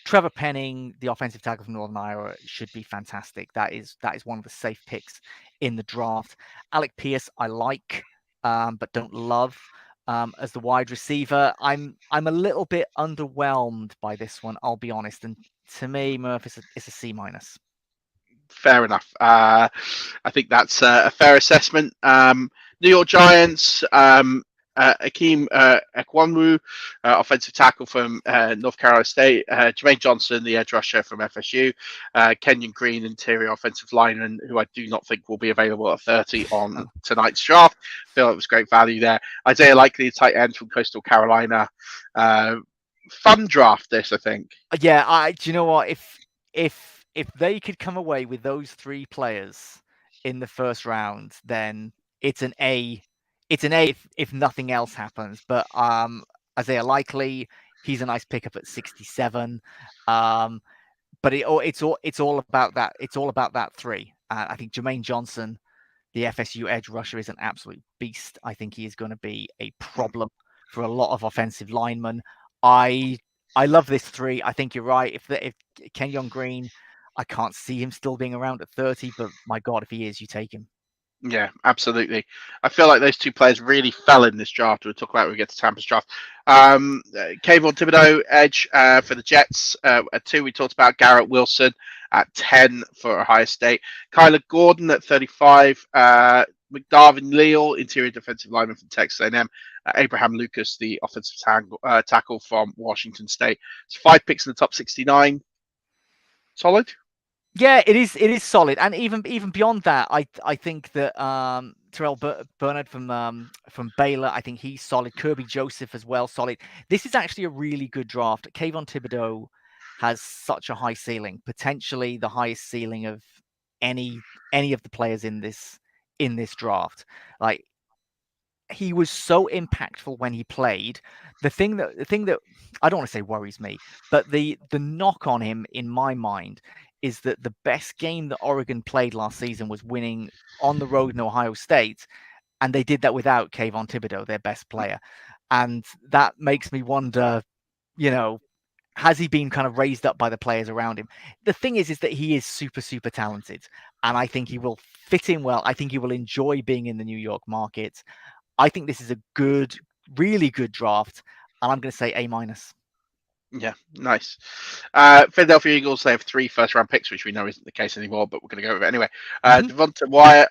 Trevor Penning, the offensive tackle from Northern Iowa, should be fantastic. That is one of the safe picks in the draft. Alec Pierce, I like, but don't love. As the wide receiver, I'm a little bit underwhelmed by this one, I'll be honest. And to me, Murf is a C minus. Fair enough. I think that's a fair assessment. New York Giants, Akeem Ekwanwu, offensive tackle from North Carolina State, Jermaine Johnson, the edge rusher from FSU, Kenyon Green, interior offensive lineman, who I do not think will be available at 30 on tonight's draft. Feel it was great value there. Isaiah Likely, tight end from Coastal Carolina. Fun draft, this, I think. Yeah, do you know what? If they could come away with those 3 players in the first round, then it's an A. It's an A if nothing else happens. But Isaiah Likely, he's a nice pickup at 67. But it's all about that. It's all about that 3. I think Jermaine Johnson, the FSU edge rusher, is an absolute beast. I think he is going to be a problem for a lot of offensive linemen. I love this 3. I think you're right. If Kenyon Green, I can't see him still being around at 30, but my God, if he is, you take him. Yeah, absolutely. I feel like those 2 players really fell in this draft. We'll talk about it when we get to Tampa's draft. Kayvon Thibodeau, edge for the Jets. At 2, we talked about Garrett Wilson at 10 for Ohio State. Kyler Gordon at 35. McDarvin Leal, interior defensive lineman from Texas A&M. Abraham Lucas, the offensive tackle from Washington State. It's 5 picks in the top 69. Solid. Yeah, it is solid, and even beyond that, I think that Terrell Bernard from Baylor, I think he's solid. Kirby Joseph as well, solid. This is actually a really good draft. Kayvon Thibodeau has such a high ceiling, potentially the highest ceiling of any of the players in this draft. Like, he was so impactful when he played. The thing that I don't want to say worries me, but the knock on him in my mind is that the best game that Oregon played last season was winning on the road in Ohio State, and they did that without Kayvon Thibodeau, their best player. And that makes me wonder, has he been kind of raised up by the players around him? The thing is that he is super, super talented, and I think he will fit in well. I think he will enjoy being in the New York market. I think this is a good, really good draft, and I'm going to say A minus. Yeah, nice. Philadelphia Eagles, they have 3 first-round picks, which we know isn't the case anymore, but we're going to go with it anyway. Devonta Wyatt,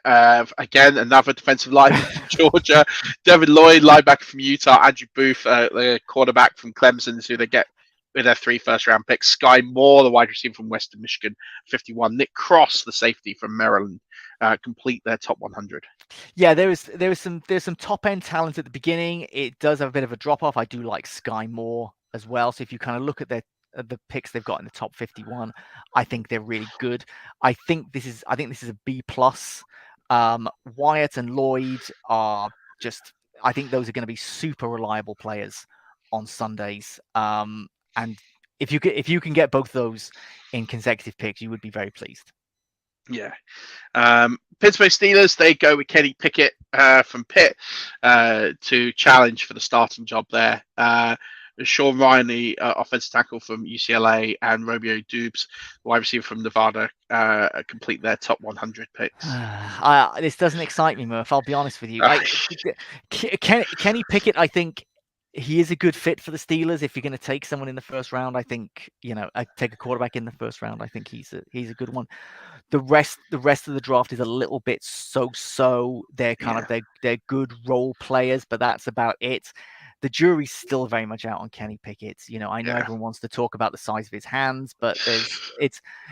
again, another defensive lineman from Georgia. Devin Lloyd, linebacker from Utah. Andrew Booth, the quarterback from Clemson, who they get with their 3 first-round picks. Sky Moore, the wide receiver from Western Michigan, 51. Nick Cross, the safety from Maryland, complete their top 100. Yeah, there's some top end talent at the beginning. It does have a bit of a drop off. I do like Sky Moore as well. So if you kind of look at the picks they've got in the top 51, I think they're really good. I think this is a B plus. Wyatt and Lloyd are just, I think those are going to be super reliable players on Sundays. And if you can get both those in consecutive picks, you would be very pleased. Yeah. Pittsburgh Steelers, they go with Kenny Pickett from Pitt to challenge for the starting job there. Sean Ryan, the offensive tackle from UCLA, and Romeo Dubes, wide receiver from Nevada, complete their top 100 picks. This doesn't excite me, Murph. I'll be honest with you. Kenny Pickett, I think he is a good fit for the Steelers. If you're going to take someone in the first round, I think I take a quarterback in the first round. I think he's a good one. The rest of the draft is a little bit so. They're kind of they're good role players, but that's about it. The jury's still very much out on Kenny Pickett. I know everyone wants to talk about the size of his hands, but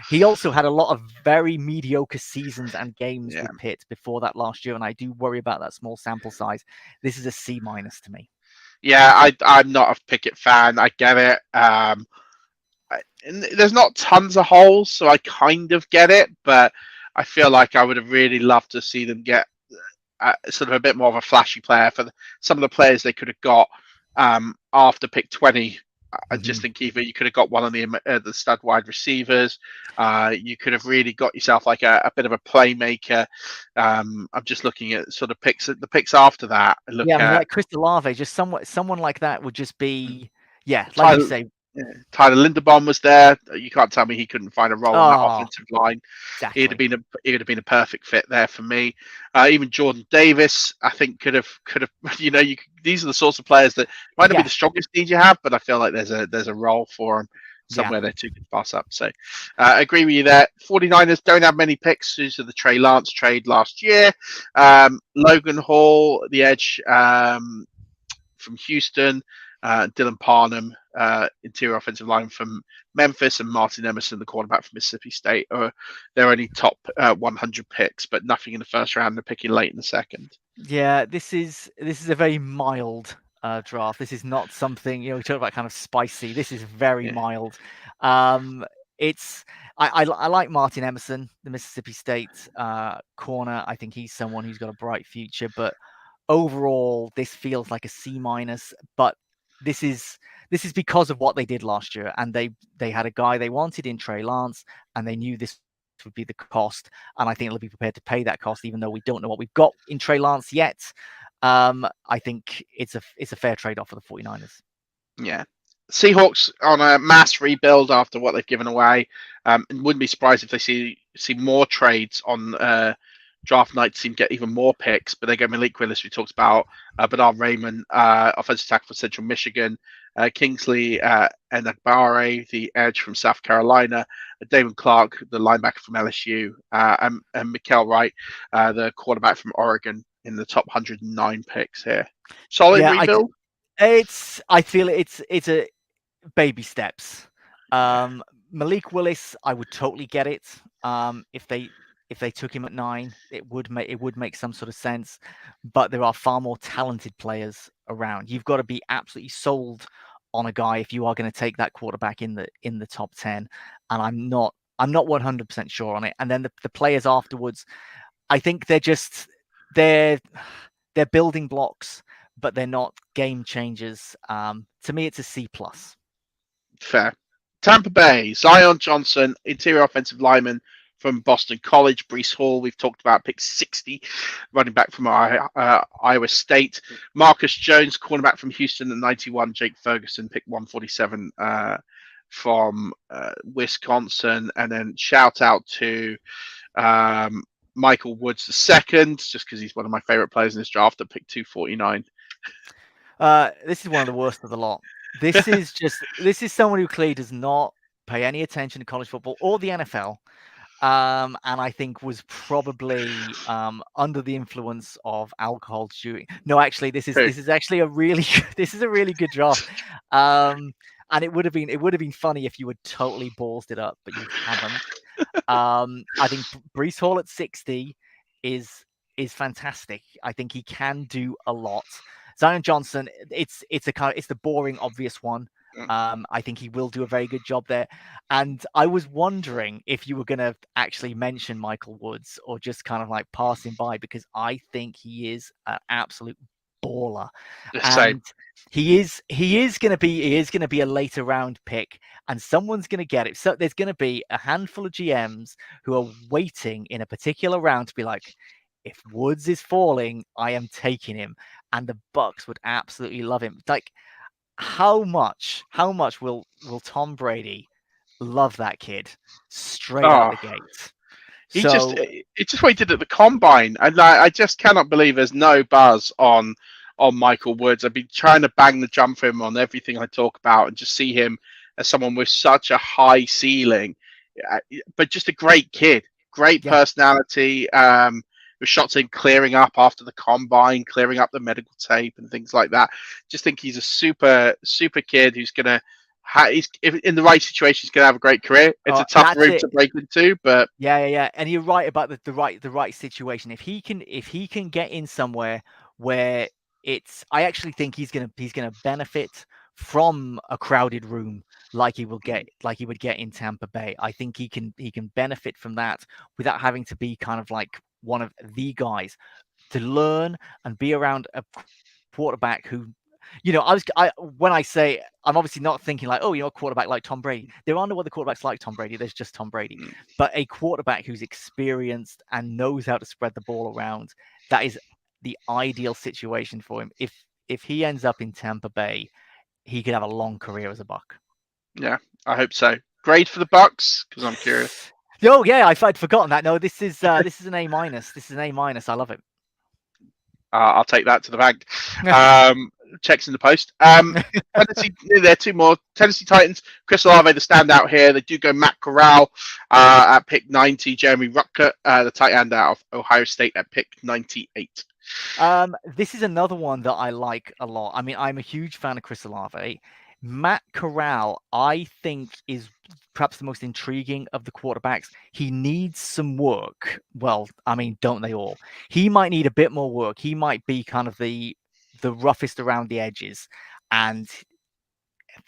he also had a lot of very mediocre seasons and games with Pitt before that last year, and I do worry about that small sample size. This is a C- to me. Yeah, I'm not a Pickett fan. I get it. And there's not tons of holes, so I kind of get it, but I feel like I would have really loved to see them get sort of a bit more of a flashy player for some of the players they could have got after pick 20. I just think either you could have got one of the stud wide receivers. You could have really got yourself like a bit of a playmaker. I'm just looking at sort of the picks after that. Like Chris Olave, just someone like that would just be, like you say. Yeah. Tyler Linderbaum was there. You can't tell me he couldn't find a role on that offensive line. Exactly. He'd have been a perfect fit there for me. Even Jordan Davis, I think could have. These are the sorts of players that might not be the strongest need you have, but I feel like there's a role for them somewhere they're too good to pass up. So I agree with you there. 49ers don't have many picks due to the Trey Lance trade last year. Logan Hall, the edge from Houston. Dylan Parham, interior offensive line from Memphis, and Martin Emerson, the quarterback from Mississippi State. They're only top 100 picks, but nothing in the first round. They're picking late in the second. Yeah, this is a very mild draft. This is not something we talk about kind of spicy. This is very mild. It's I like Martin Emerson, the Mississippi State corner. I think he's someone who's got a bright future, but overall, this feels like a C-. But this is because of what they did last year, and they had a guy they wanted in Trey Lance, and they knew this would be the cost, and I think they'll be prepared to pay that cost, even though we don't know what we've got in Trey Lance yet. I think it's a fair trade-off for the 49ers. Yeah. Seahawks on a mass rebuild after what they've given away. And wouldn't be surprised if they see more trades on draft night to see them get even more picks, but they go Malik Willis, we talked about, Bernard Raymond, offensive tackle for Central Michigan, Kingsley Enagbare, the edge from South Carolina, Damon Clark, the linebacker from LSU, and Mikael Wright, the quarterback from Oregon, in the top 109 picks here. Solid rebuild. I feel it's a baby steps. Malik Willis, I would totally get it. If they took him at 9, it would make some sort of sense. But there are far more talented players around. You've got to be absolutely sold on a guy if you are going to take that quarterback in the top 10. And I'm not 100% sure on it. And then the players afterwards, I think they're building blocks, but they're not game changers. To me, it's a C+. Fair. Tampa Bay, Zion Johnson, interior offensive lineman from Boston College. Breece Hall, we've talked about, pick 60, running back from Iowa State. Marcus Jones, cornerback from Houston at 91. Jake Ferguson, pick 147 from Wisconsin. And then shout out to Michael Woods II, just because he's one of my favorite players in this draft, at pick 249. This is one of the worst of the lot. This is someone who clearly does not pay any attention to college football or the NFL. And I think was probably under the influence of alcohol during. No, actually, this is actually a really good draft. And it would have been funny if you had totally ballsed it up, but you haven't. I think Breece Hall at 60 is fantastic. I think he can do a lot. Zion Johnson, it's the boring, obvious one. I think he will do a very good job there. And I was wondering if you were going to actually mention Michael Woods or just kind of like pass him by, because I think he is an absolute baller, Same. and he is going to be a later round pick, and someone's going to get it. So there's going to be a handful of GMs who are waiting in a particular round to be like, if Woods is falling, I am taking him, and the Bucks would absolutely love him. Like, how much will Tom Brady love that kid straight out Oh, the gate? it's So just what he did at the combine, and I just cannot believe there's no buzz on Michael Woods. I've been trying to bang the drum for him on everything I talk about, and just see him as someone with such a high ceiling, but just a great kid, great yeah, personality. With shots in clearing up after the combine, clearing up the medical tape and things like that. Just think he's a super kid who's gonna. He's if in the right situation, he's gonna have a great career. It's a tough that's room it. to break into, but Yeah. And you're right about the right situation. If he can get in somewhere where I actually think he's gonna benefit from a crowded room like he would get in Tampa Bay. I think he can benefit from that without having to be kind of like one of the guys, to learn and be around a quarterback who, when I say, I'm obviously not thinking like, oh, a quarterback like Tom Brady. There are no other quarterbacks like Tom Brady. There's just Tom Brady. But a quarterback who's experienced and knows how to spread the ball around, that is the ideal situation for him. If he ends up in Tampa Bay, he could have a long career as a Buck. yeah, I hope so. Grade for the Bucks, because I'm curious. Oh yeah, I'd forgotten that. No, this is an A minus. This is an A minus. I love it. I'll take that to the bank. Checks in the post. Tennessee, there are two more. Tennessee Titans, Chris Olave, the standout here. They do go Matt Corral at pick 90, Jeremy Ruckert, the tight end out of Ohio State, at pick 98. This is another one that I like a lot. I mean, I'm a huge fan of Chris Olave. Matt Corral, I think, is perhaps the most intriguing of the quarterbacks. He needs some work. Well, I mean, don't they all? He might need a bit more work. He might be kind of the roughest around the edges, and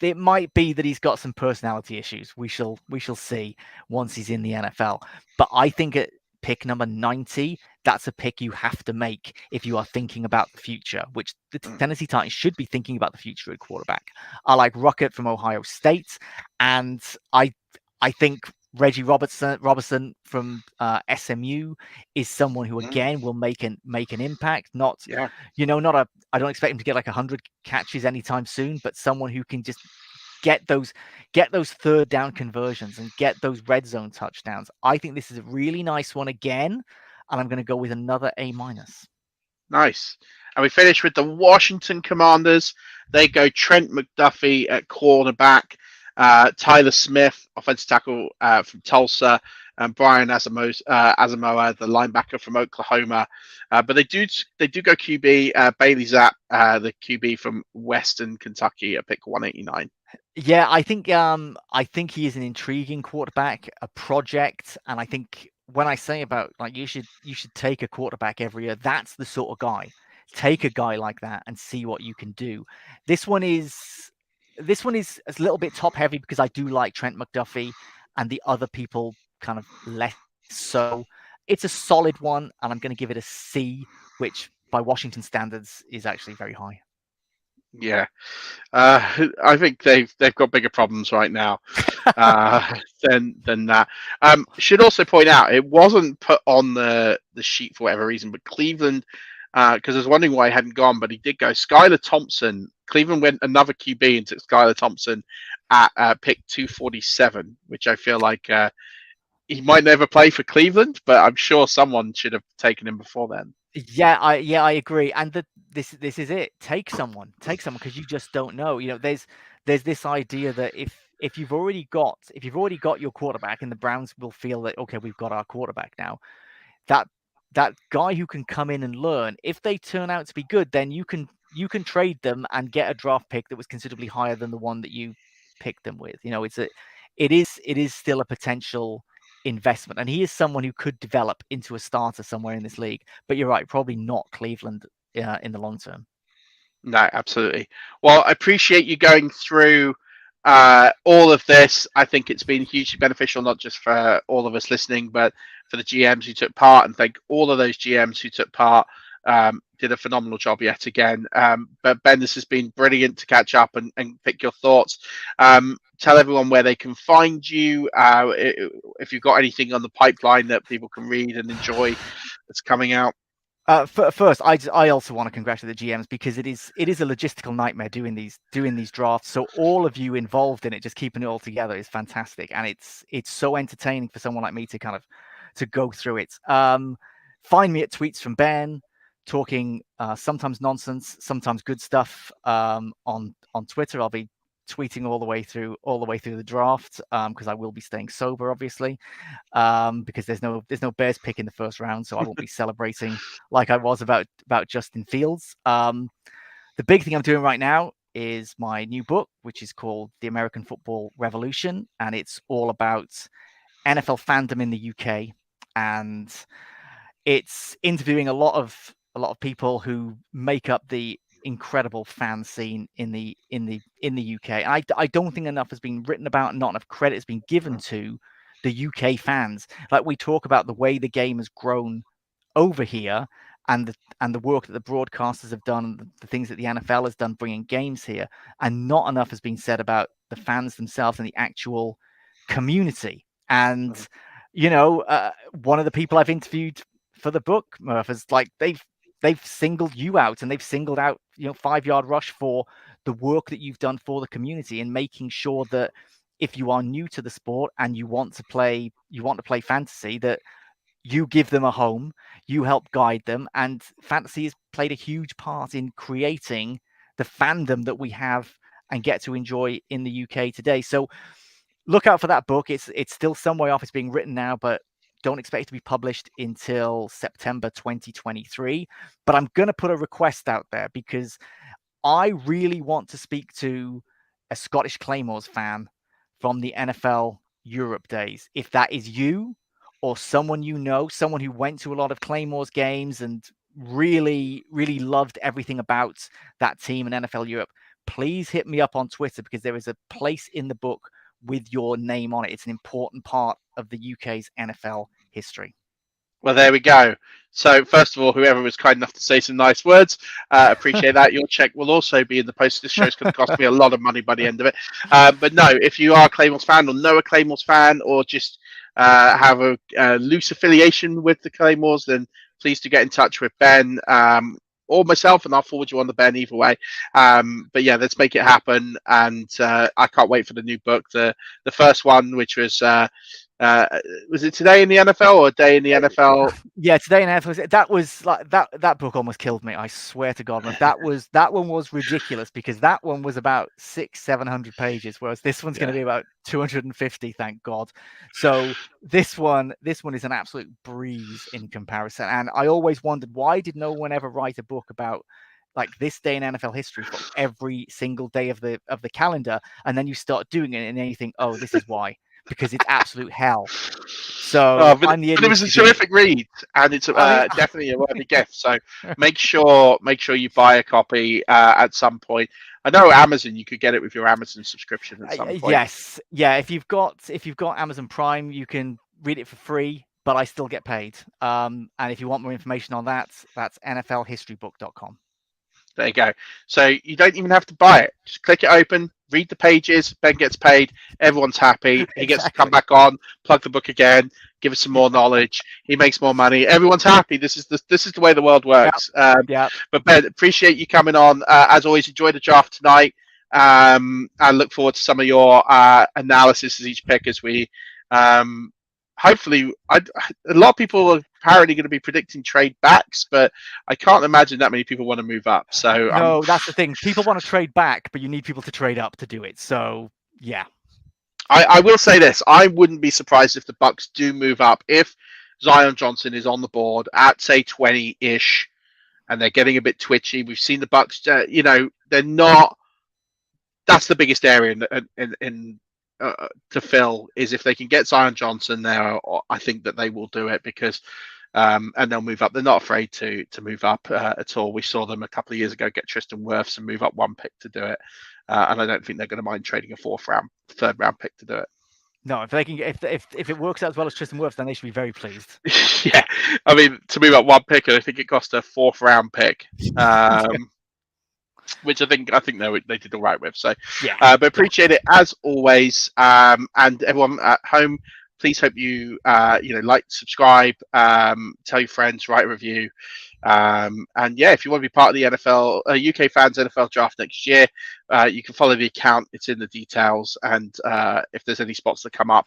it might be that he's got some personality issues. We shall see once he's in the NFL. But I think at pick number 90, that's a pick you have to make if you are thinking about the future, which the Tennessee Titans should be thinking about the future at quarterback. I like Ruckert from Ohio State, and I think Reggie Robertson from SMU is someone who again will make an impact. I don't expect him to get like 100 catches anytime soon, but someone who can just get those third down conversions and get those red zone touchdowns. I think this is a really nice one again, and I'm going to go with another A minus. Nice. And we finish with the Washington Commanders. They go Trent McDuffie at cornerback, Tyler Smith, offensive tackle from Tulsa, and Brian Asamoah, the linebacker from Oklahoma. But they do go QB, Bailey Zapp, the QB from Western Kentucky, at pick 189. Yeah, I think he is an intriguing quarterback, a project, and I think when I say about like you should take a quarterback every year, that's the sort of guy. Take a guy like that and see what you can do. This one is a little bit top heavy because I do like Trent McDuffie, and the other people kind of less so. It's a solid one, and I'm going to give it a C, which by Washington standards is actually very high. Yeah, I think they've got bigger problems right now than that. Should also point out it wasn't put on the sheet for whatever reason, but Cleveland, because I was wondering why he hadn't gone, but he did go. Skylar Thompson. Cleveland went another QB and took Skylar Thompson at pick 247, which I feel like he might never play for Cleveland, but I'm sure someone should have taken him before then. Yeah, I agree. And this is it. Take someone because you just don't know. There's this idea that if you've already got your quarterback, and the Browns will feel that, okay, we've got our quarterback now, that guy who can come in and learn, if they turn out to be good, then you can trade them and get a draft pick that was considerably higher than the one that you picked them with. It is still a potential investment, and he is someone who could develop into a starter somewhere in this league. But you're right, probably not Cleveland in the long term. No, absolutely. Well, I appreciate you going through all of this. I think it's been hugely beneficial, not just for all of us listening, but for the GMs who took part, and thank all of those GMs who took part did a phenomenal job yet again. But Ben, this has been brilliant to catch up and pick your thoughts. Tell everyone where they can find you. If you've got anything on the pipeline that people can read and enjoy that's coming out. First, I also want to congratulate the GMs because it is a logistical nightmare doing these drafts. So all of you involved in it, just keeping it all together, is fantastic, and it's so entertaining for someone like me to kind of to go through it. Find me at Tweets from Ben, talking sometimes nonsense, sometimes good stuff on Twitter. I'll be tweeting all the way through the draft because I will be staying sober, obviously, because there's no Bears pick in the first round, so I won't be celebrating like I was about Justin Fields. The big thing I'm doing right now is my new book, which is called The American Football Revolution, and it's all about NFL fandom in the UK, and it's interviewing a lot of people who make up the incredible fan scene in the UK. I don't think enough has been written about, not enough credit has been given to the UK fans. Like, we talk about the way the game has grown over here and the work that the broadcasters have done, the things that the NFL has done bringing games here, and not enough has been said about the fans themselves and the actual community. And one of the people I've interviewed for the book, Murf, is like they've singled you out, and they've singled out 5 Yard Rush for the work that you've done for the community and making sure that if you are new to the sport and you want to play fantasy, that you give them a home, you help guide them, and fantasy has played a huge part in creating the fandom that we have and get to enjoy in the UK today. So look out for that book. It's still some way off. It's being written now, but don't expect it to be published until September 2023. But I'm going to put a request out there because I really want to speak to a Scottish Claymores fan from the NFL Europe days. If that is you or someone someone who went to a lot of Claymores games and really, really loved everything about that team in NFL Europe, please hit me up on Twitter, because there is a place in the book with your name on it. It's an important part of the UK's NFL history. Well, there we go. So first of all, whoever was kind enough to say some nice words, appreciate that. Your check will also be in the post. This show's going to cost me a lot of money by the end of it. But no, if you are a Claymores fan or know a Claymores fan, or just have a loose affiliation with the Claymores, then please do get in touch with Ben or myself, and I'll forward you on to Ben either way. But yeah, let's make it happen. And I can't wait for the new book. The first one, which was it Today in the NFL or Day in the NFL? Yeah, Today in the NFL. That was like that book almost killed me. I swear to God, that one was ridiculous, because that one was about 600-700 pages, whereas this one's going to be about 250. Thank God. So this one is an absolute breeze in comparison. And I always wondered, why did no one ever write a book about like this day in NFL history for every single day of the calendar? And then you start doing it, and then you think, oh, this is why. Because it's absolute hell. So but it was a terrific read, and it's definitely a worthy gift. So make sure you buy a copy at some point. I know Amazon, you could get it with your Amazon subscription at some point. Yes, yeah. If you've got Amazon Prime, you can read it for free, but I still get paid. And if you want more information on that, that's NFLhistorybook.com. There you go. So you don't even have to buy it. Just click it open, read the pages. Ben gets paid. Everyone's happy. Exactly. He gets to come back on, plug the book again, give us some more knowledge. He makes more money. Everyone's happy. This is the way the world works. Yeah. But Ben, appreciate you coming on. As always, enjoy the draft tonight. I look forward to some of your analysis of each pick as we. Hopefully, a lot of people are apparently going to be predicting trade backs, but I can't imagine that many people want to move up. So no, that's the thing. People want to trade back, but you need people to trade up to do it. So yeah, I will say this: I wouldn't be surprised if the Bucks do move up if Zion Johnson is on the board at say 20-ish, and they're getting a bit twitchy. We've seen the Bucks. They're not. That's the biggest area in to fill, is if they can get Zion Johnson there. I think that they will do it, because and they'll move up. They're not afraid to move up at all. We saw them a couple of years ago get Tristan Wirfs and move up one pick to do it, and I don't think they're going to mind trading a third round pick to do it. No, if they can, if it works out as well as Tristan Wirfs, then they should be very pleased. Yeah, I mean, to move up one pick, I think it cost a 4th round pick, which I think they did all right with. So, Yeah, but appreciate it as always, and everyone at home. Please hope you like, subscribe, tell your friends, write a review, and yeah, if you want to be part of the NFL UK fans NFL draft next year, you can follow the account. It's in the details, and if there's any spots that come up,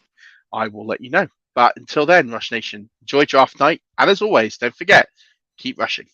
I will let you know. But until then, Rush Nation, enjoy draft night, and as always, don't forget, keep rushing.